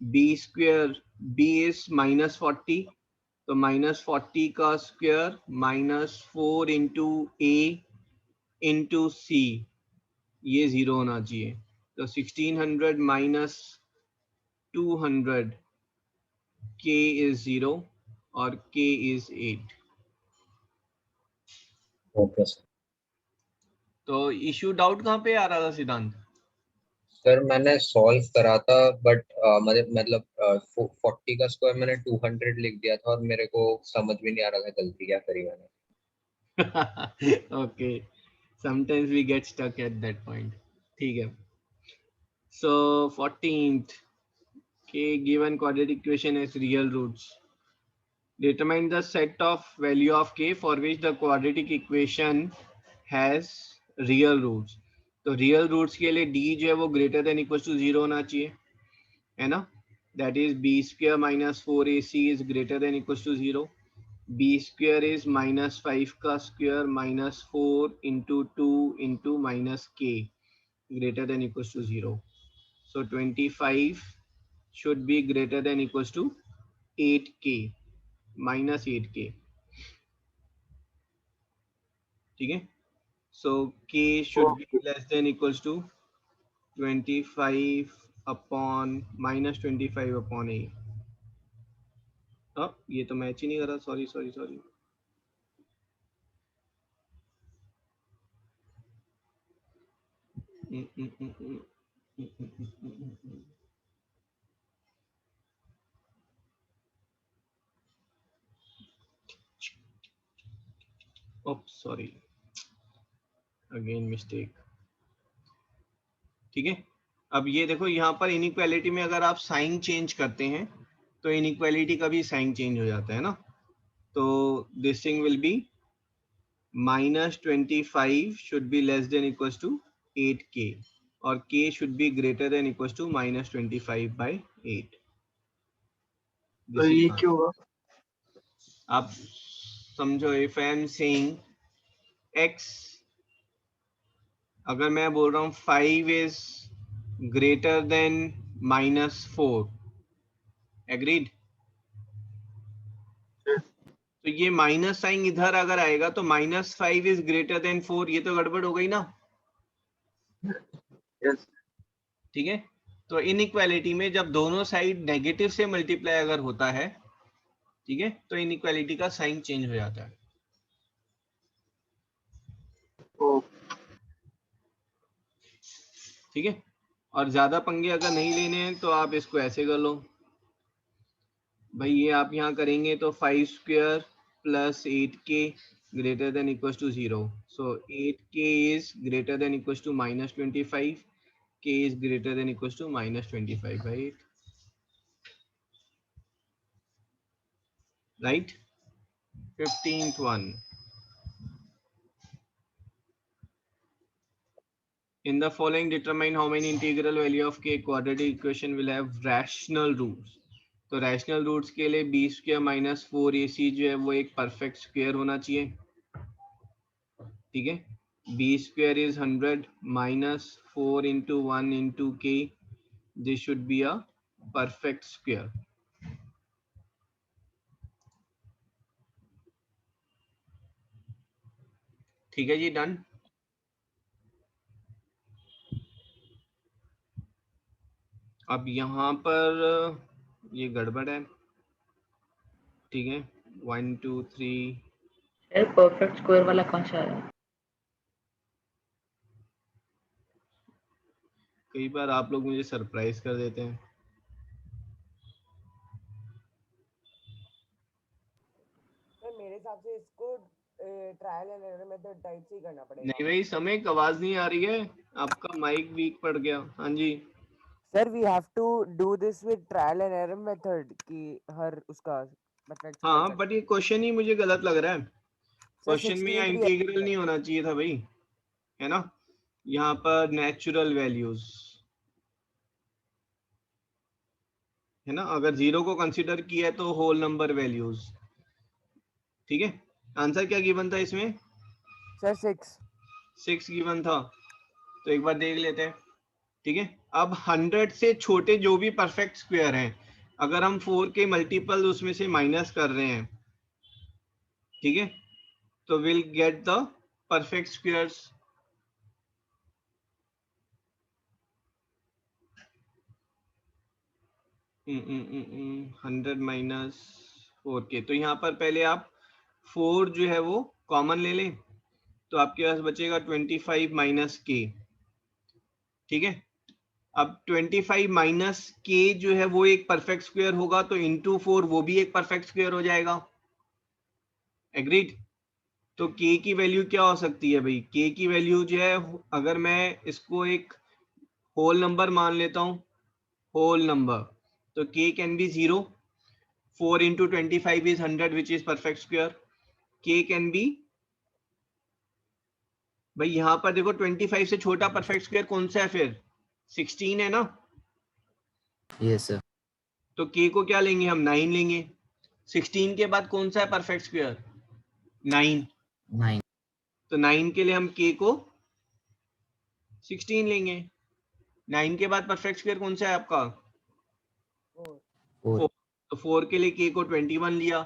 b square, b is -40, तो -40 का square -4 into a into c, ये 0 होना चाहिए। तो 1600 माइनस 200, k is 0 और k is 8। Okay sir. तो इशू डाउट कहाँ पे आ रहा था सिद्धांत? सर मैंने सॉल्व करा था बट मतलब 40 का स्क्वायर मैंने 200 लिख दिया था और मेरे को समझ भी नहीं आ रहा था गलती क्या करी मैंने। Okay, sometimes we get stuck at that point. ठीक है, so 14th, k given quadratic equation has real roots. Determine the set of value of k for which the quadratic equation has real roots. तो रियल रूट्स के लिए d जो है वो ग्रेटर देन इक्वल टू 0 होना चाहिए, है ना। That is b square minus 4ac is greater than equal to 0। b square is -5 का square -4 into 2 into -k greater than equal to 0। So 25 should be greater than equal to 8k -8k। ठीक है, so k should be less than equals to 25 upon -25 upon a। अब ये तो मैच ही नहीं कर रहा, sorry sorry sorry. Oops sorry, again mistake. ठीक है, अब ये देखो यहाँ पर इनइक्वालिटी में अगर आप साइन चेंज करते हैं तो इनइक्वालिटी का भी साइन चेंज हो जाता है ना। तो this thing will be -25 should be less than equals to 8k और k should be greater than equal to -25/8। तो ये क्यों होगा? आप समझो, if I am saying x, अगर मैं बोल रहा हूँ 5 इज ग्रेटर देन -4, एग्रीड? तो ये माइनस साइन इधर अगर आएगा तो -5 इज ग्रेटर देन 4, ये तो गड़बड़ हो गई ना। यस। ठीक है, तो इनइक्वालिटी में जब दोनों साइड नेगेटिव से मल्टीप्लाई अगर होता है, ठीक है, तो इनइक्वालिटी का साइन चेंज हो जाता है। ठीक है, और ज्यादा पंगे अगर नहीं लेने हैं तो आप इसको ऐसे कर लो भाई, ये आप यहाँ करेंगे तो 5 square plus 8k greater than equal to 0, so 8k is greater than equal to -25, k is greater than equals to -25/8, right? 15th one. In the following, determine how many integral value of k quadratic equation will have rational roots. तो rational roots के लिए b square minus 4ac जो है वो एक perfect square होना चाहिए। ठीक है, b square is 100 minus 4 into 1 into k, this should be a perfect square। ठीक है जी, डन। अब यहाँ पर ये गड़बड़ है। ठीक है, 1 2 3, सर परफेक्ट स्क्वायर वाला कौन सा है? कई बार आप लोग मुझे सरप्राइज कर देते हैं। सर मेरे हिसाब से इसको trial and error method type से ही करना पड़ेगा। नहीं भाई, समय आवाज नहीं आ रही है, आपका माइक वीक पड़ गया। हाँ जी sir we have to do this with trial and error method कि हर उसका परफेक्ट स्क्वायर हाँ, बट ये क्वेश्चन ही मुझे गलत लग रहा है। क्वेश्चन में यहाँ 68 भी इंटीग्रल नहीं होना चाहिए था भाई, है ना। यहाँ पर नेचुरल वैल्यूज है ना, अगर 0 को कंसीडर किया है तो होल नंबर वैल्यूज। ठीक है, आंसर क्या गिवन था इसमें? सर 6 गिवन था, तो एक बार देख लेते हैं। ठीक है, अब 100 से छोटे जो भी परफेक्ट स्क्वायर हैं, अगर हम 4 के मल्टीपल उसमें से माइनस कर रहे हैं, ठीक है, तो will get the perfect squares. Hundred minus 4k, तो यहाँ पर पहले आप 4 जो है वो कॉमन ले लें, तो आपके पास बचेगा 25 माइनस k। ठीक है, अब 25 माइनस k जो है वो एक परफेक्ट स्क्वायर होगा, तो इंटू 4 वो भी एक परफेक्ट स्क्वायर हो जाएगा। एग्रीड? तो k की वैल्यू क्या हो सकती है भाई? k की वैल्यू जो है, अगर मैं इसको एक होल नंबर मान लेता हूं, होल नंबर, तो k can be 0, 4 into 25 is 100 which is perfect square, k can be, भाई यहाँ पर देखो 25 से छोटा परफेक्ट स्क्वायर कौन सा है फिर? 16 है ना। Yes sir. तो k को क्या लेंगे हम? 9 लेंगे। 16 के बाद कौन सा है परफेक्ट स्क्वायर? 9। तो 9 के लिए हम k को 16 लेंगे। 9 के बाद परफेक्ट स्क्वायर कौन सा है आपका? 4। तो 4 के लिए k को 21 लिया।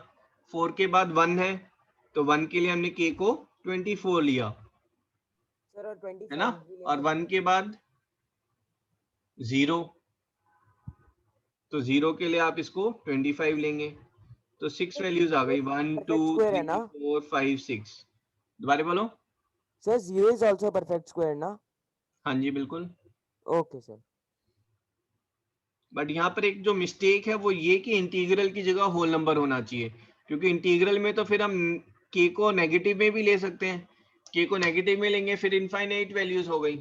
4 के बाद 1 है, तो 1 के लिए हमने k को 24 लिया, है ना। और 1 के बाद 0, तो 0 के लिए आप इसको 25 लेंगे। तो 6 वैल्यूज आ गई, 1 2 3 4 5 6। दोबारा बोलो sir. 0 is also perfect square ना? हाँ जी बिल्कुल। Okay sir. बट यहाँ पर एक जो मिस्टेक है वो ये कि इंटीग्रल की जगह होल नंबर होना चाहिए, क्योंकि इंटीग्रल में तो फिर हम k को नेगेटिव में भी ले सकते हैं। k को नेगेटिव में लेंगे फिर इनफाइनाइट वैल्यूज हो गई।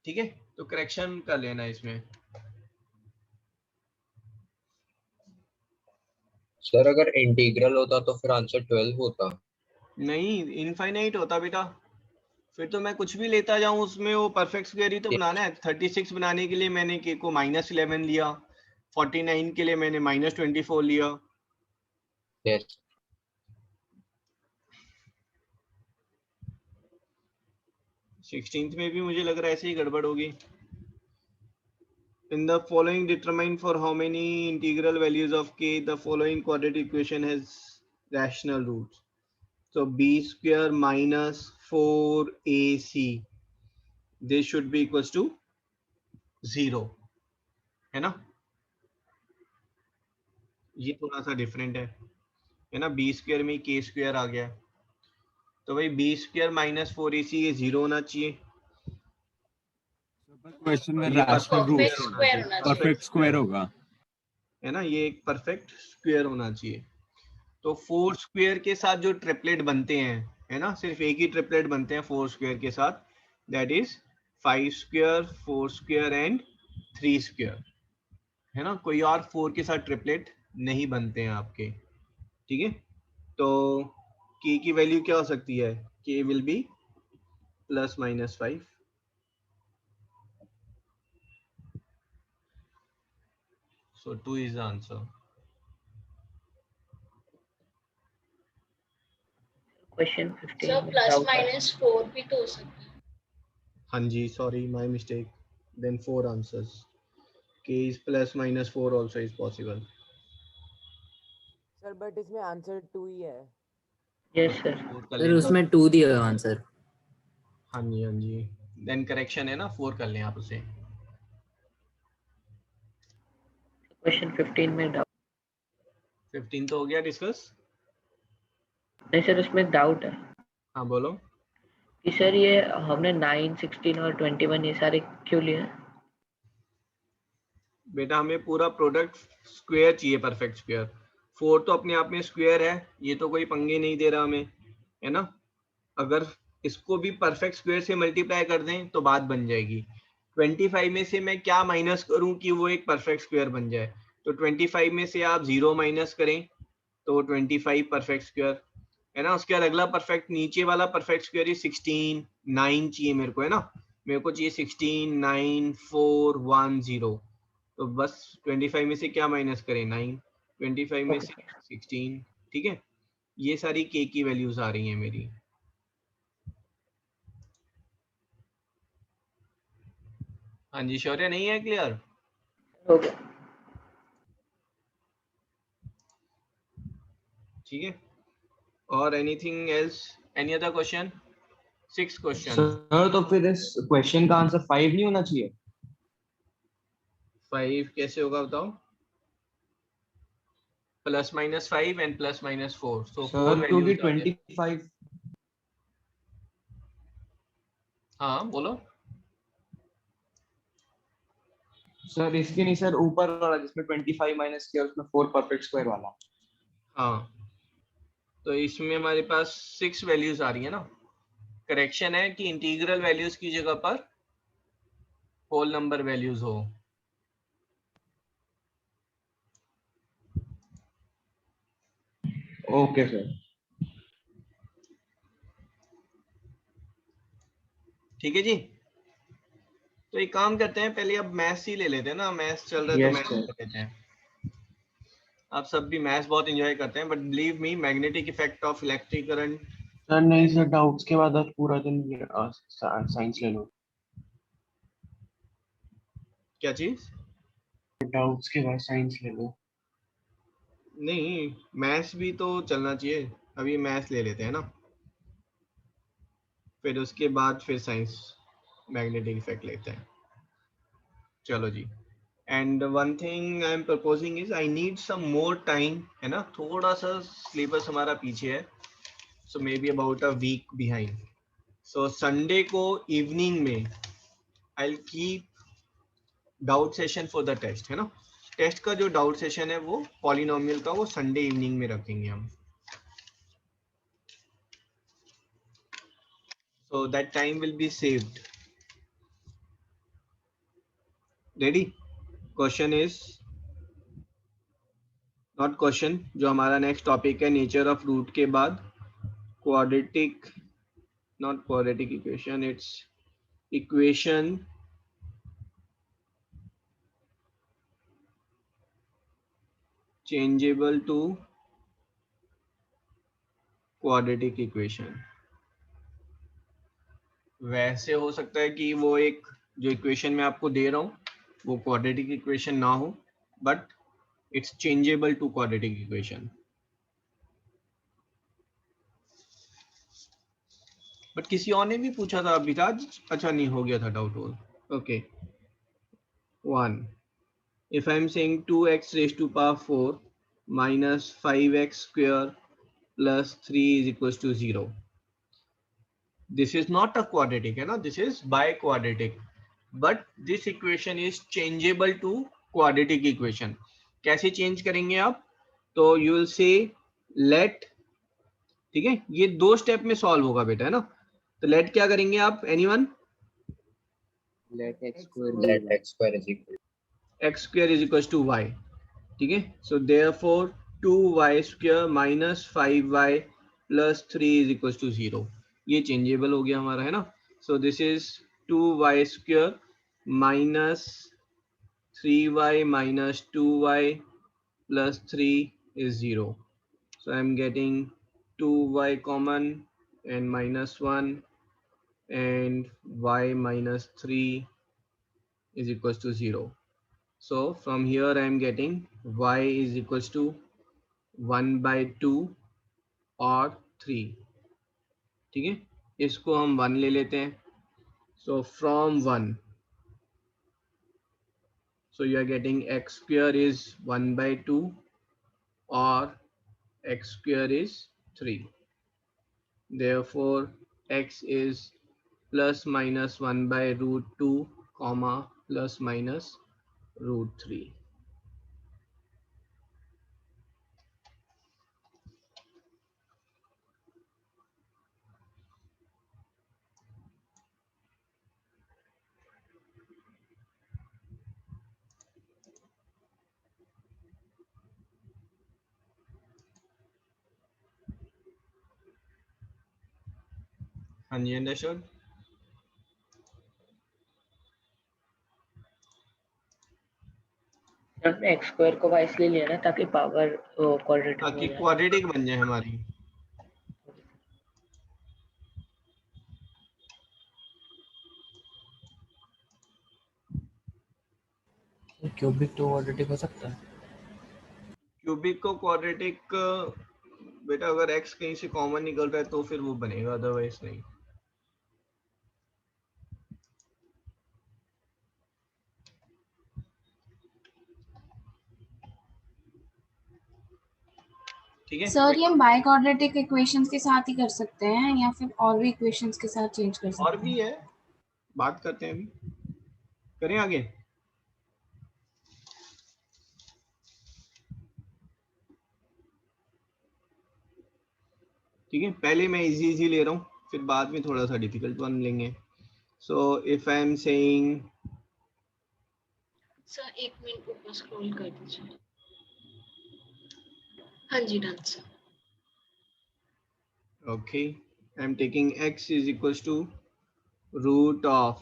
ठीक है, तो करेक्शन कर लेना इसमें। सर अगर इंटीग्रल होता तो फिर आंसर 12 होता। नहीं, इनफाइनाइट होता बेटा, फिर तो मैं कुछ भी लेता जाऊं उसमें वो परफेक्ट स्क्वायर ही तो बनाना है। 36 बनाने के लिए मैंने के को -11 लिया, 49 के लिए मैंने -24 लिया। Yes. सिक्सटींथ में भी मुझे लग रहा है ऐसे ही गड़बड़ होगी। In the following, determine for how many integral values of k the following quadratic equation has rational roots. So b square minus 4ac, this should be equals to 0, है ना? ये थोड़ा सा डिफरेंट है ना? बी स्क्वायर में के स्क्वायर आ गया, तो भाई बी स्क्वायर माइनस 4ac ये 0 होना चाहिए। क्वेश्चन में ये रैशनल perfect रूट square होना चाहिए। परफेक्ट स्क्वायर होगा, है ना? ये एक परफेक्ट स्क्वायर होना चाहिए। तो 4 स्क्वायर के साथ जो ट्रिपलेट बनते हैं, है ना, सिर्फ एक ही ट्रिपलेट बनते हैं 4 स्क्वायर के साथ, that is 5 square, 4 square and 3 square, है ना? कोई और 4 के साथ ट्रिपलेट नहीं बनते हैं आपके, ठीक है? तो k की वैल्यू क्या हो सकती है? k will be ±5। So 2 is the answer. Question 15 sir में प्लस doubt है। -4 भी तो हो सकता है। हाँ जी, sorry, my mistake. Then 4 answers. k is ±4 also is possible. Sir but इसमें आंसर 2 ही है। Yes sir. 4 कर सर लें उसमें तो 2 दिया है आंसर। हाँ जी देन करेक्शन है ना, 4 कर लें आप उसे। Question 15 में doubt 15 तो हो गया डिस्कस। नहीं सर, उसमें डाउट है हाँ बोलो। कि सर ये हमने 9, 16 और 21 ये सारे क्यों लिए? बेटा हमें पूरा प्रोडक्ट स्क्वायर चाहिए, परफेक्ट स्क्वायर। 4 तो अपने आप में स्क्वायर है, ये तो कोई पंगे नहीं दे रहा हमें, है ना? अगर इसको भी परफेक्ट स्क्वायर से मल्टीप्लाई कर दें तो बात बन जाएगी। 25 में से मैं क्या माइनस करूं कि वो एक परफेक्ट स्क्वायर बन जाए? तो 25 में से आप 0 माइनस करें तो 25 परफेक्ट स्क्वायर, है ना? उसके बाद अगला परफेक्ट, नीचे वाला परफेक्ट स्क्वायर 16, 9 चाहिए मेरे को, है ना? मेरे को चाहिए 16, 9, 4, 1, 0। तो बस 25 में से क्या माइनस करें? 9। 25 में से 16, ठीक है? ये सारी k की वैल्यूज आ रही हैं मेरी। हाँ जी, शौर्य नहीं है क्लियर? हो गया। ठीक है, और anything else, any other question? 6 question. Sir तो फिर इस क्वेश्चन का आंसर 5 नहीं होना चाहिए? 5 कैसे होगा बताओ? +-5 एंड +-4, सो 4 सर क्योंकि वैल्यूज आ गए। 25 हाँ बोलो। सर इसके नहीं सर, ऊपर वाला जिसमें 25 माइनस किया उसमें 4 परफेक्ट स्क्वायर वाला। हाँ, तो इसमें हमारे पास 6 वैल्यूज आ रही है ना। करेक्शन है कि इंटीग्रल वैल्यूज की जगह पर होल नंबर वैल्यूज हो। Okay sir. ठीक है जी, तो एक काम करते हैं, पहले अब मैथ्स ही ले लेते हैं ना, मैथ्स चल रहा है तो Yes, मैथ्स sir. कर लेते हैं। आप सब भी मैथ्स बहुत एंजॉय करते हैं, but believe me, magnetic effect of electric current. Sir नहीं सर, डाउट्स के बाद आज पूरा दिन साइंस ले लो। क्या चीज? डाउट्स के बाद साइंस ले लो। नहीं, मैथ्स भी तो चलना चाहिए। अभी मैथ्स ले लेते हैं ना, फिर उसके बाद फिर साइंस मैग्नेटिक इफेक्ट लेते हैं। चलो जी, and one thing I am proposing is I need some more time, है ना? थोड़ा सा सिलेबस हमारा पीछे है, so may be about a week behind. So Sunday को इवनिंग में I will keep doubt session for the test, है ना? टेस्ट का जो डाउट सेशन है वो पॉलिनोमियल का, वो संडे इवनिंग में रखेंगे हम। So that time will be saved. Ready? Question is not question, जो हमारा नेक्स्ट टॉपिक है नेचर ऑफ रूट के बाद quadratic not quadratic equation, it's equation changeable to quadratic equation. वैसे हो सकता है कि वो एक जो इक्वेशन मैं आपको दे रहा हूँ वो क्वाड्रेटिक इक्वेशन ना हो, but it's changeable to quadratic equation. But किसी और ने भी पूछा था अभी था, अच्छा नहीं हो गया था डाउट वो. Okay 1. If I am saying 2x raised to power 4 minus 5x square plus 3 is equals to 0. This is not a quadratic, है ना? This is biquadratic. But this equation is changeable to quadratic equation. कैसे change करेंगे आप? तो you will say let, ठीक है? ये दो स्टेप में सॉल्व होगा बेटा, है ना? तो let क्या करेंगे आप? Anyone? Let x square is equal x square is equals to y. ठीक है? So therefore 2y square minus 5y plus 3 is equals to 0. ये चेंजेबल हो गया हमारा, है ना? So this is 2y square minus 3y minus 2y plus 3 is 0. So I'm getting 2y common and minus 1 and y minus 3 is equals to 0. So from here I am getting y is equals to 1 by 2 और 3. ठीक है, इसको हम 1 ले लेते हैं. So from 1, so you are getting x square is 1 by 2 or x square is 3. Therefore x is plus minus 1 by root 2 comma plus minus root 3. हाँ जी, अंडरस्टूड. हमने x स्क्वायर को y इसलिए लिया ना ताकि पावर क्वाड्रेटिक ताकि क्वाड्रेटिक बन जाए हमारी. क्यूबिक तो क्वाड्रेटिक हो सकता है. क्यूबिक को क्वाड्रेटिक बेटा अगर x कहीं से कॉमन निकल रहा है तो फिर वो बनेगा, अदरवाइज नहीं. ठीक है सर, ये हम बाय क्वाड्रेटिक इक्वेशंस के साथ ही कर सकते हैं या फिर और भी इक्वेशंस के साथ चेंज कर सकते हैं? और भी है, बात करते हैं अभी. करें आगे. ठीक है, पहले मैं इजी ले रहा हूँ, फिर बाद में थोड़ा सा डिफिकल्ट वन लेंगे. So if I am saying, sir 1 minute ऊपर स्क्रॉल कर दीजिए. हाँ जी, done sir. okay, I am taking x is equals to root of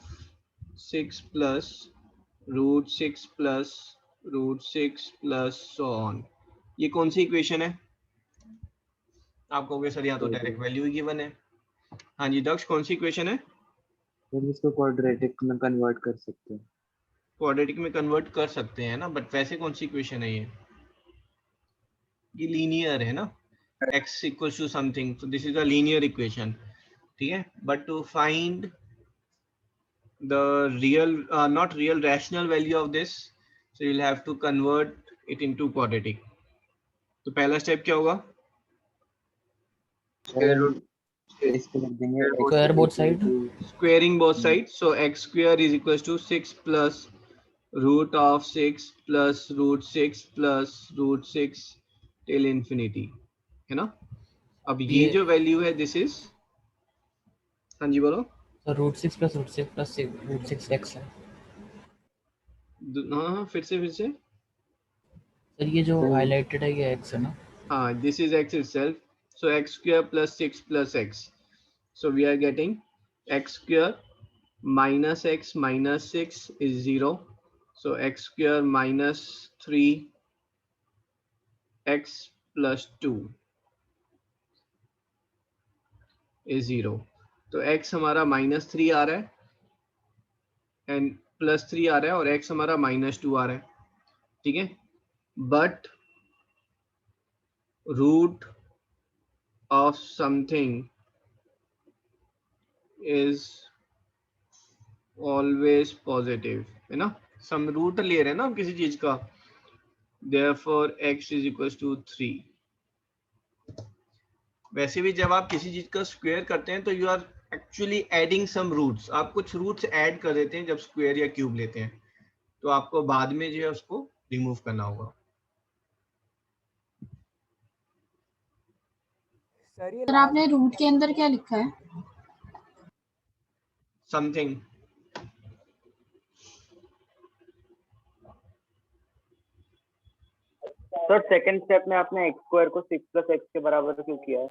6 plus root 6 plus root 6 plus so on. ये कौन सी इक्वेशन है? आप कहोगे सर यहाँ तो डायरेक्ट वैल्यू ही गिवन है. हाँ जी दक्ष, कौन सी इक्वेशन है? सर इसको क्वाड्रेटिक में कन्वर्ट कर सकते हैं. क्वाड्रेटिक में कन्वर्ट कर सकते हैं ना, बट वैसे कौन सी इक्वेशन है ये? ये लीनियर है ना, x equals to something, so this is a linear equation. ठीक है, but to find the real not real rational value of this, so you'll have to convert it into quadratic. तो पहला स्टेप क्या होगा? Square both side. Squaring both sides. So x square is equals to 6 plus root of 6 plus root 6 plus root 6 till infinity, है ना? अब ये जो वैल्यू है दिस इज, हाँ जी बोलो. तो root 6 plus root 6 plus root 6 x है. हाँ फिर से सर ये जो हाईलाइटेड है ये x है ना? हाँ, this is x itself. So x square plus 6 plus x. So we are getting x square minus x minus 6 is 0. So x square minus 3x plus 2 is 0. तो x हमारा -3 आ रहा है एंड +3 आ रहा है और x हमारा -2 आ रहा है, ठीक है. But root of something is always positive, है ना. सम रूट ले रहे हैं ना हम किसी चीज का, therefore x is equals to 3. वैसे भी जब आप किसी चीज का स्क्वायर करते हैं तो you are actually adding some roots. आप कुछ रूट्स ऐड कर देते हैं जब स्क्वायर या क्यूब लेते हैं, तो आपको बाद में जो है उसको रिमूव करना होगा. सर आपने रूट के अंदर क्या लिखा है? समथिंग. सर सेकंड स्टेप में आपने x स्क्वायर को 6 + x के बराबर क्यों किया है?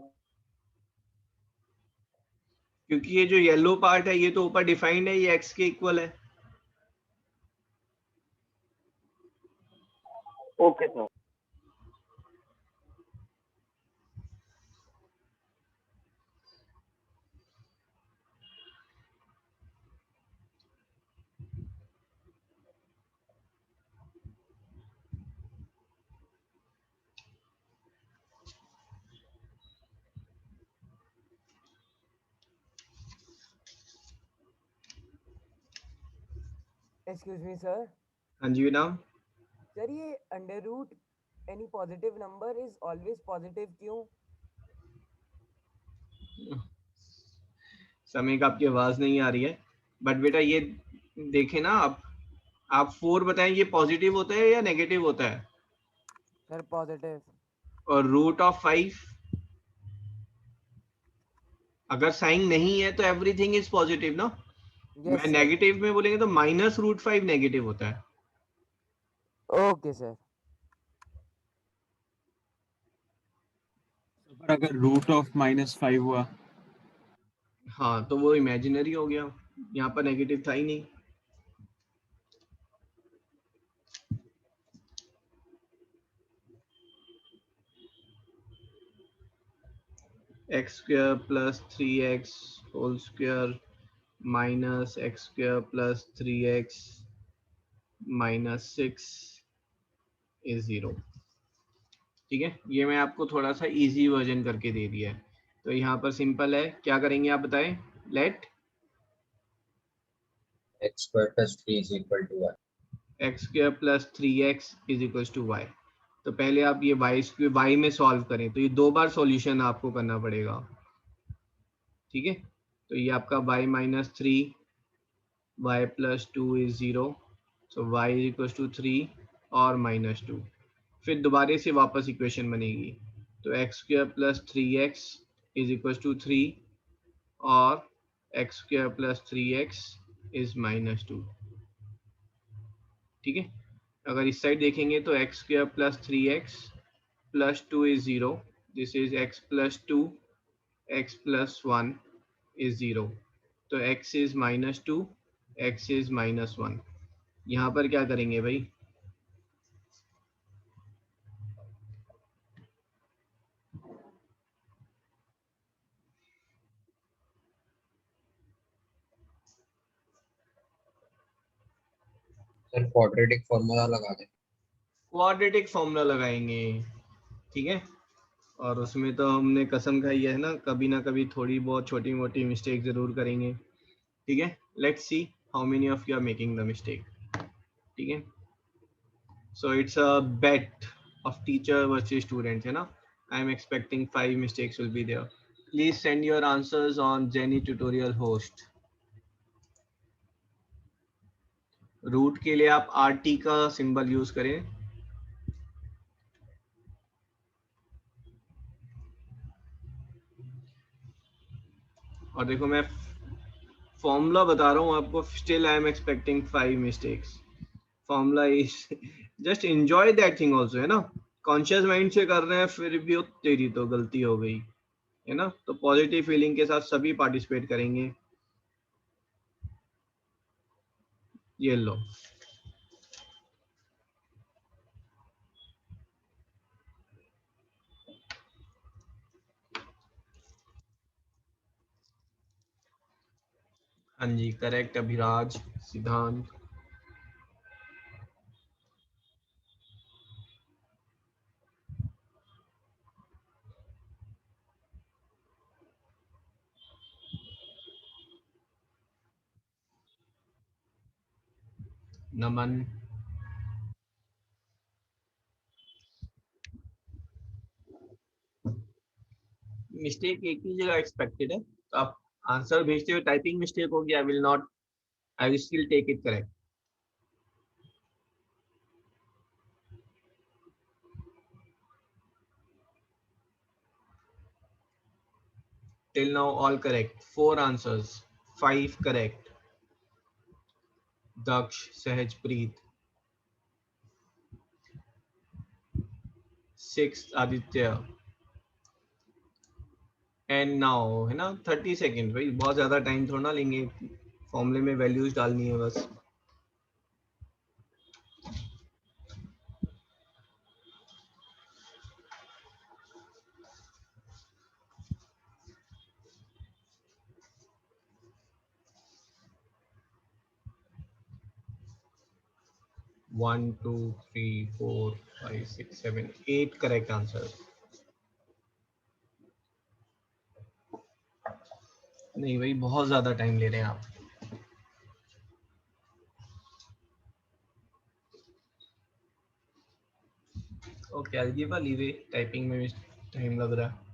क्योंकि ये जो येलो पार्ट है ये तो ऊपर डिफाइंड है, ये x के इक्वल है. Okay sir. Excuse me sir. हाँ जी नाम. सर ये under root any positive number is always positive क्यों? समय का आपकी आवाज नहीं आ रही है, बट बेटा ये देखें ना आप 4 बताएं, ये पॉजिटिव होता है या नेगेटिव होता है? Sir positive. और रूट ऑफ 5 अगर साइन नहीं है तो एवरीथिंग इज पॉजिटिव ना. मैं नेगेटिव में बोलेंगे तो -√5 नेगेटिव होता है. Okay sir. पर अगर रूट ऑफ -5 हुआ, हाँ तो वो इमेजिनरी हो गया, यहाँ पर नेगेटिव था ही नहीं. x square plus 3x whole square minus x square plus 3x minus 6 is 0. ठीक है, ये मैं आपको थोड़ा सा इजी वर्जन करके दे दिया है. तो यहाँ पर सिंपल है, क्या करेंगे आप बताएं. Let x square plus 3 is equal to y. x square plus 3x is equals to y. तो पहले आप ये y में सॉल्व करें, तो ये 2 बार सॉल्यूशन आपको करना पड़ेगा, ठीक है. तो ये आपका y - 3 y + 2 is 0. So y is equals to 3 और -2. फिर दोबारा से वापस इक्वेशन बनेगी, तो x square plus 3x is equals to 3 और x square plus 3x is -2. ठीक है. अगर इस साइड देखेंगे तो x square plus 3x plus 2 is 0. This is x plus 2, x plus 1 is 0. तो x is -2, x is -1. यहाँ पर क्या करेंगे भाई? सर क्वाड्रेटिक फार्मूला लगा दें. क्वाड्रेटिक फार्मूला लगाएंगे, ठीक है. और उसमें तो हमने कसम खाई है ना कभी थोड़ी बहुत छोटी मोटी मिस्टेक जरूर करेंगे, ठीक है. Let's see how many of you are making the mistake, ठीक है. So it's a bet of teacher versus students, है ना. I am expecting 5 mistakes will be there. Please send your answers on Jenny tutorial host. Root के लिए आप RT का सिंबल यूज करें. और देखो मैं फॉर्मूला बता रहा हूँ आपको, still I am expecting 5 mistakes. Formula is just enjoy that thing also, है ना. कॉन्शियस माइंड से कर रहे हैं फिर भी तेरी तो गलती हो गई, है ना। तो पॉजिटिव फीलिंग के साथ सभी पार्टिसिपेट करेंगे। ये लो, हाँ जी करेक्ट अभिराज, सिद्धांत। नमन। मिस्टेक एक ही जगह एक्सपेक्टेड है, तो आप आंसर भेजते हुए टाइपिंग मिस्टेक होगी, I will not, I will still take it correct. Till now all correct, 4 answers, 5 correct. Daksh, Sahajpreet, 6 Aditya, and now है ना 30 सेकेंड। भाई बहुत ज्यादा टाइम थोड़ा ना लेंगे, फॉर्मूले में वैल्यूज डालनी है बस। One two three four five six seven 8 correct answer. नहीं भाई बहुत ज्यादा टाइम ले रहे हैं आप। ओके अलजेब्रा लीवे, टाइपिंग में भी टाइम लग रहा है।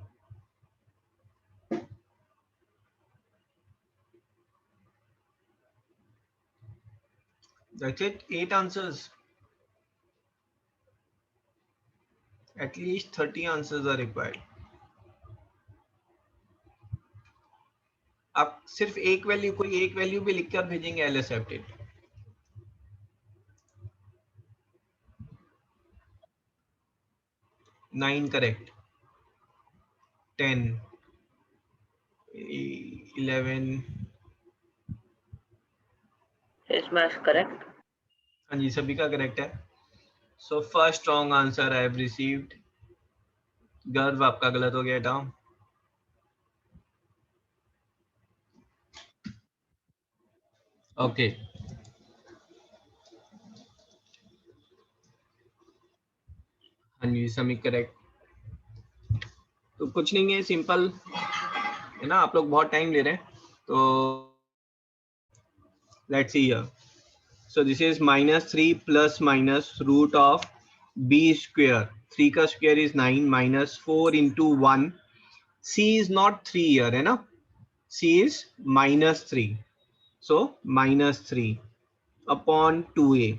That's it, 8 answers. At least 30 answers are required. आप सिर्फ एक वैल्यू, कोई एक वैल्यू भी लिख कर भेजेंगे, I accept it. 9 correct, 10, 11। Is math correct? हाँ जी सभी का करेक्ट है। So first strong answer I have received. गर्व आपका गलत हो गया डाउन। ओके हाँ जी समी करेक्ट। तो कुछ नहीं है, सिंपल है ना, आप लोग बहुत टाइम ले रहे हैं, तो let's see here. So this is -3 plus minus root of b square, 3 का square is 9 minus 4 into 1। c is not 3 here है ना, c is -3, so -3 upon 2a.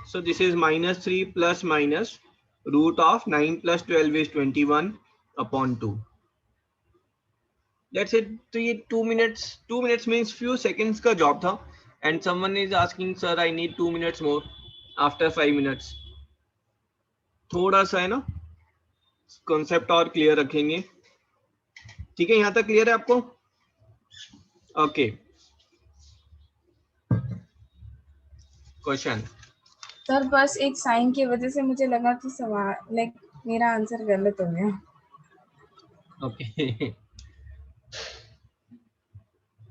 So this is -3 plus minus root of 9 plus 12 is 21 upon 2. That's it. तो ये 2 minutes means few seconds का job था, and someone is asking sir I need 2 minutes more after 5 minutes. थोड़ा सा है ना कॉन्सेप्ट और क्लियर रखेंगे। ठीक है, यहाँ तक क्लियर है आपको? Okay question. सर बस एक साइन की वजह से मुझे लगा कि सवाल लाइक मेरा आंसर गलत हो गया। ओके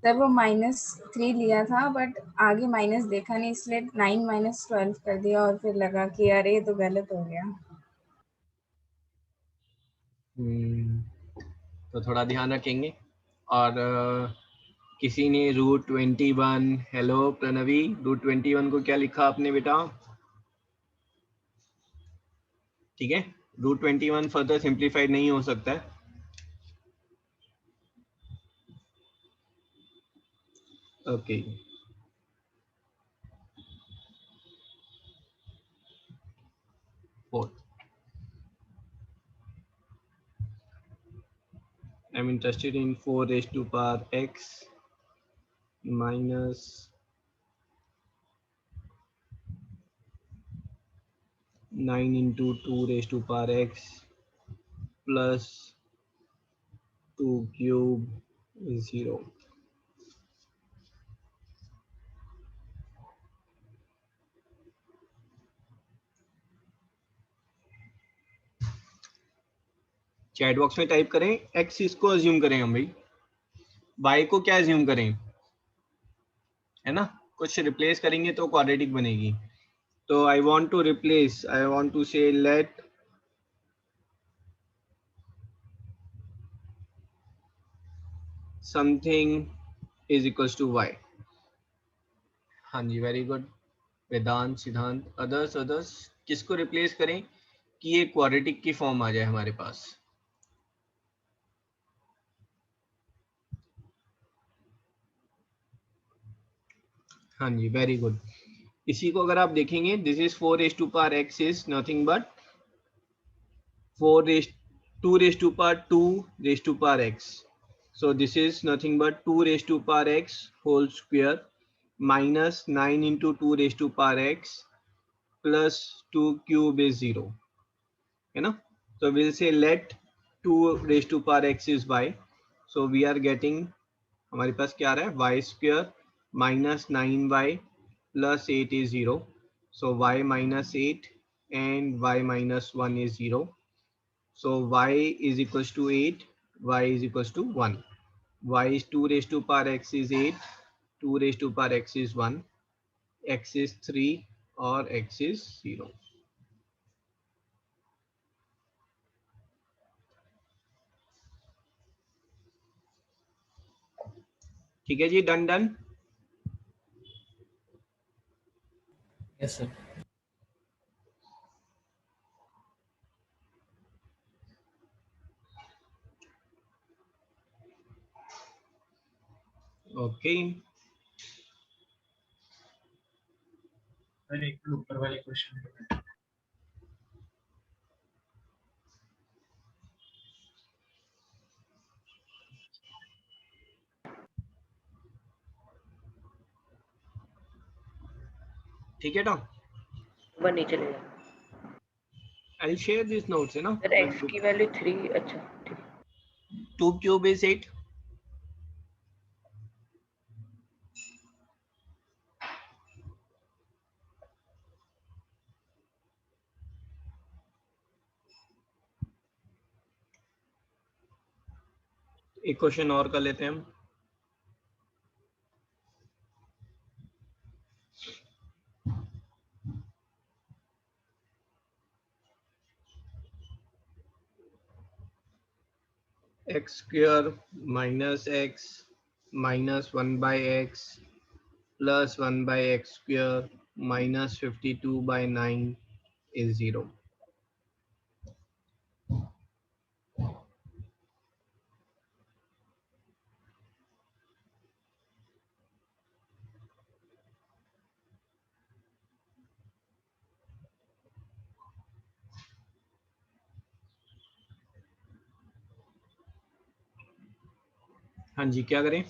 सर वो -3 लिया था बट आगे माइनस देखा नहीं, इसलिए 9 - 12 कर दिया और फिर लगा कि अरे ये तो गलत हो गया। तो थोड़ा ध्यान रखेंगे। और किसी ने √21, हेलो प्रणवी, √21 को क्या लिखा आपने बेटा? ठीक है, √21 फर्दर सिंप्लीफाइड नहीं हो सकता है। Okay fourth, I'm interested in 4 raised to power x minus 9 into 2 raised to power x plus 2 cube is 0. Chat box में टाइप करें x, इसको अज्यूम करें हम भाई, y को क्या अज्यूम करें, है ना, कुछ रिप्लेस करेंगे तो क्वाड्रेटिक बनेगी। तो I want to replace, I want to say let something is equals to y। हाँ जी, वेरी गुड वेदांत, सिद्धांत, अदर्स किसको रिप्लेस करें कि ये क्वाड्रेटिक की फॉर्म आ जाए हमारे पास। हाँ जी, वेरी गुड। इसी को अगर आप देखेंगे, this is 4 raised to power x is nothing but 2 raised to power 2 raised to power x. So this is nothing but 2 raised to power x whole square minus 9 into 2 raised to power x plus 2 cube is 0. You know, so we'll say let 2 raised to power x is y. So we are getting, हमारे पास क्या आ रहा है, y square minus 9y plus 8 is 0. So y minus 8 and y minus 1 is 0. So y is equals to 8, y is equals to 1. Y is 2 raised to power x is 8, 2 raised to power x is 1, x is 3 और x is 0. ठीक है जी, डन। Yes sir. ओके, एक ऊपर वाले क्वेश्चन ठीक है ना, ऊपर नीचे ले जाओ। I'll share these notes, है ना। सर x की वैल्यू 3, अच्छा ठीक। 2 cube is 8. एक क्वेश्चन और कर लेते हैं हम। x square minus x minus 1 by x plus 1 by x square minus 52 by 9 is 0. हाँ जी, क्या करें।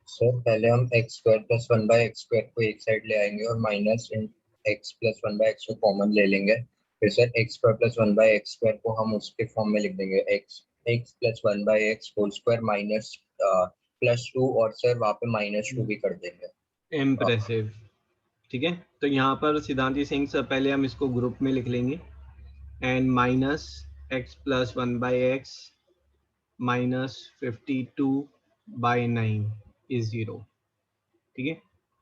सर पहले हम x square plus 1 by x square को एक साइड ले आएंगे और minus x plus 1 by x को कॉमन ले लेंगे। फिर sir x square plus 1 by x square को हम उसके फॉर्म में लिख देंगे x plus 1 by x whole square minus plus 2 और सर वहाँ पे माइनस 2 भी कर देंगे। इम्प्रेसिव। ठीक है, तो यहाँ पर सिद्धांति सिंह सर पहले हम इसको ग्रुप में लिख लेंगे and minus x plus 1 by x minus 52 by 9 is 0. ठीक है,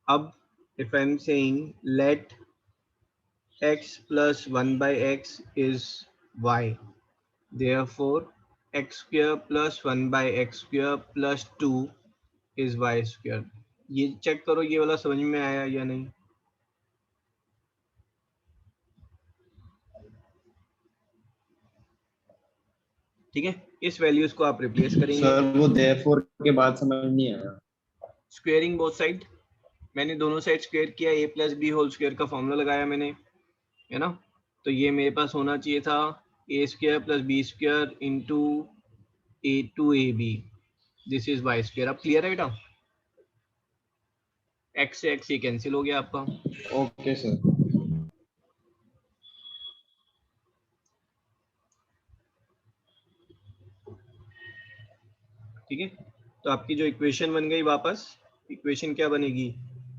अब if I am saying let x plus 1 by x is y, therefore x square plus 1 by x square plus 2 is y square. ये चेक करो ये वाला समझ में आया या नहीं। ठीक है, इस वैल्यूज को आप रिप्लेस करेंगे। सर वो therefore के बाद समझ नहीं आया। स्क्वेयरिंग बोथ साइड, मैंने दोनों साइड स्क्वेयर किया, a plus b whole square का फॉर्मूला लगाया मैंने, है ना। तो ये मेरे पास होना चाहिए था a square plus b square into a two a b, this is y square. अब क्लियर है बेटा, x से x ही कैंसिल हो गया आपका। Okay sir. ठीक है, तो आपकी जो इक्वेशन बन गई, वापस इक्वेशन क्या बनेगी,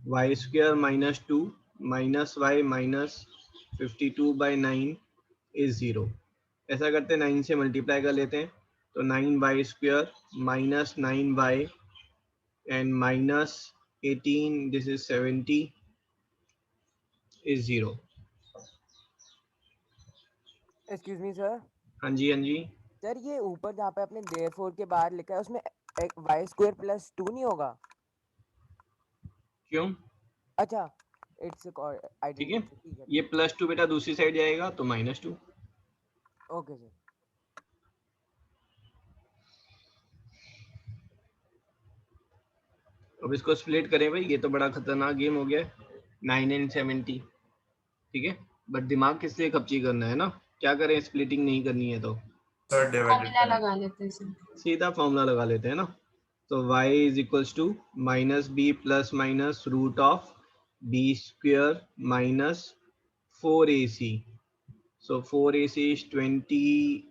y square minus 2 minus y minus 52/9 is 0। ऐसा करते 9 से मल्टीप्लाई कर लेते हैं, तो 9y square minus 9y and minus 18, this is 70 is 0। Excuse me sir. हाँ जी, हाँ जी। सर ये ऊपर जहाँ पे आपने देयरफॉर के बाहर लिखा है उसमें वाई स्क्वायर प्लस 2 नहीं होगा? क्यों? अच्छा, इट्स ठीक है, ठीक है। ये +2 बेटा दूसरी साइड जाएगा तो -2। Okay sir. अब इसको स्प्लिट करें भाई, ये तो बड़ा खतरनाक गेम हो गया है, 9 and 70। ठीक है, बट दिमाग किस लिए खर्ची करना है ना, क्या करें, स्प्लिटिंग नहीं करनी है तो फॉर्मूला लगा लेते हैं सर। सीधा फॉर्मूला लगा लेते हैं ना। तो y is equals to -b plus minus root of b square minus 4ac। So 4ac is 20,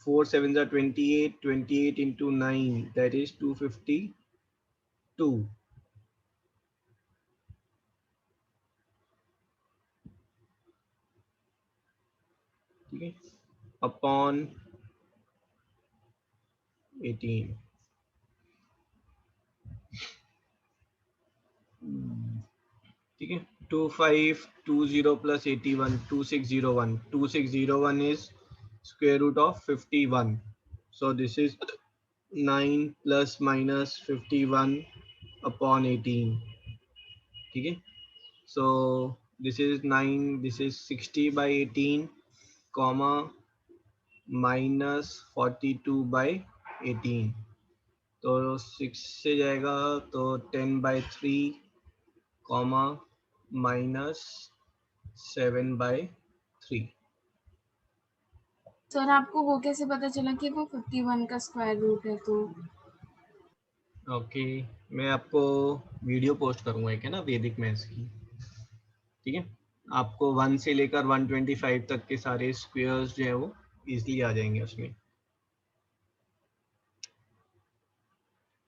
4 7s are 28, 28 into 9, that is 252। ठीक है, अपॉन 18। ठीक है, 2520 plus 81 2601। 2601 is square root of 51, so this is 9 plus minus 51 upon 18। ठीक है, so this is 9, this is 60/18 comma minus 42/18, तो 6 से जाएगा तो 10/3 कॉमा माइनस 7/3। सर आपको वो कैसे पता चला कि वो 51 का स्क्वायर रूट है? तो ओके, मैं आपको वीडियो पोस्ट करूंगा एक, है ना, वैदिक मैथ्स की। ठीक है, आपको 1 से लेकर 125 तक के सारे स्क्वायर्स जो है वो इजीली आ जाएंगे उसमें।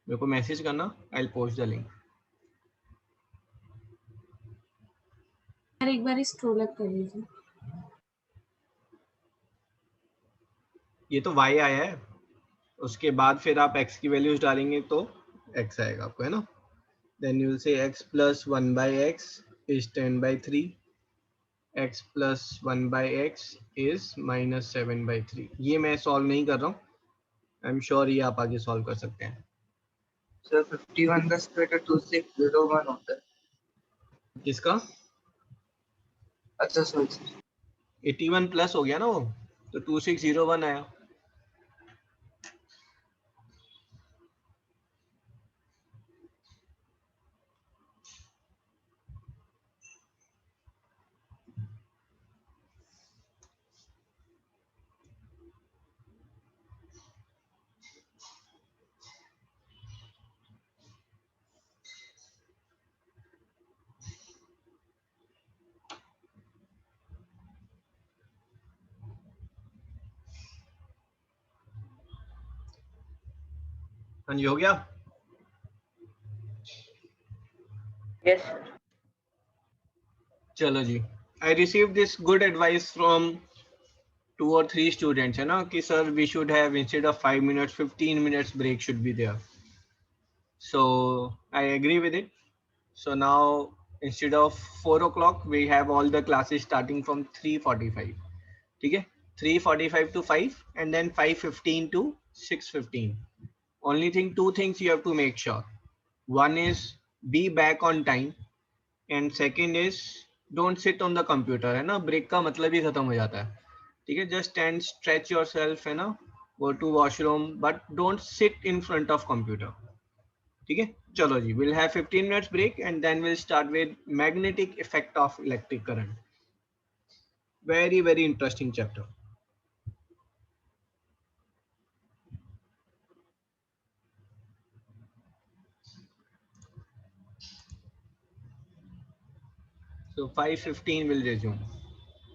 मेरे को मैसेज करना, I will post the link. Sir एक बार स्क्रॉल अप कर लीजिए। ये तो y आया है, उसके बाद फिर आप x की वैल्यूज डालेंगे तो x आएगा आपको, है ना। Then you will say x plus 1/x is 10/3, x plus 1/x is -7/3। ये मैं सॉल्व नहीं कर रहा हूँ, आई एम श्योर ये आप आगे सॉल्व कर सकते हैं। सर 51 का स्क्वायर 2601 होता है। किसका? अच्छा सर 81 प्लस हो गया ना वो, तो 2601 आया। हाँ जी, हो गया। यस चलो जी, I receive this good advice from 2 or 3 students, है ना, कि sir we should have instead of 5 minutes 15 minutes break should be there. So I agree with it. So now instead of 4 o'clock we have all the classes starting from 3:45। ठीक है, 3:45 to 5 and then 5:15 to 6:15। only thing, 2 things you have to make sure, one is be back on time and second is don't sit on the computer, है ना, ब्रेक का मतलब ही खत्म हो जाता है। ठीक है, जस्ट स्टैंड स्ट्रेच योरसेल्फ, है ना, go to washroom but don't sit in front of computer. ठीक है, चलो जी, will have 15 minutes break and then will start with magnetic effect of electric current. Very very interesting chapter. So 5:15 will resume.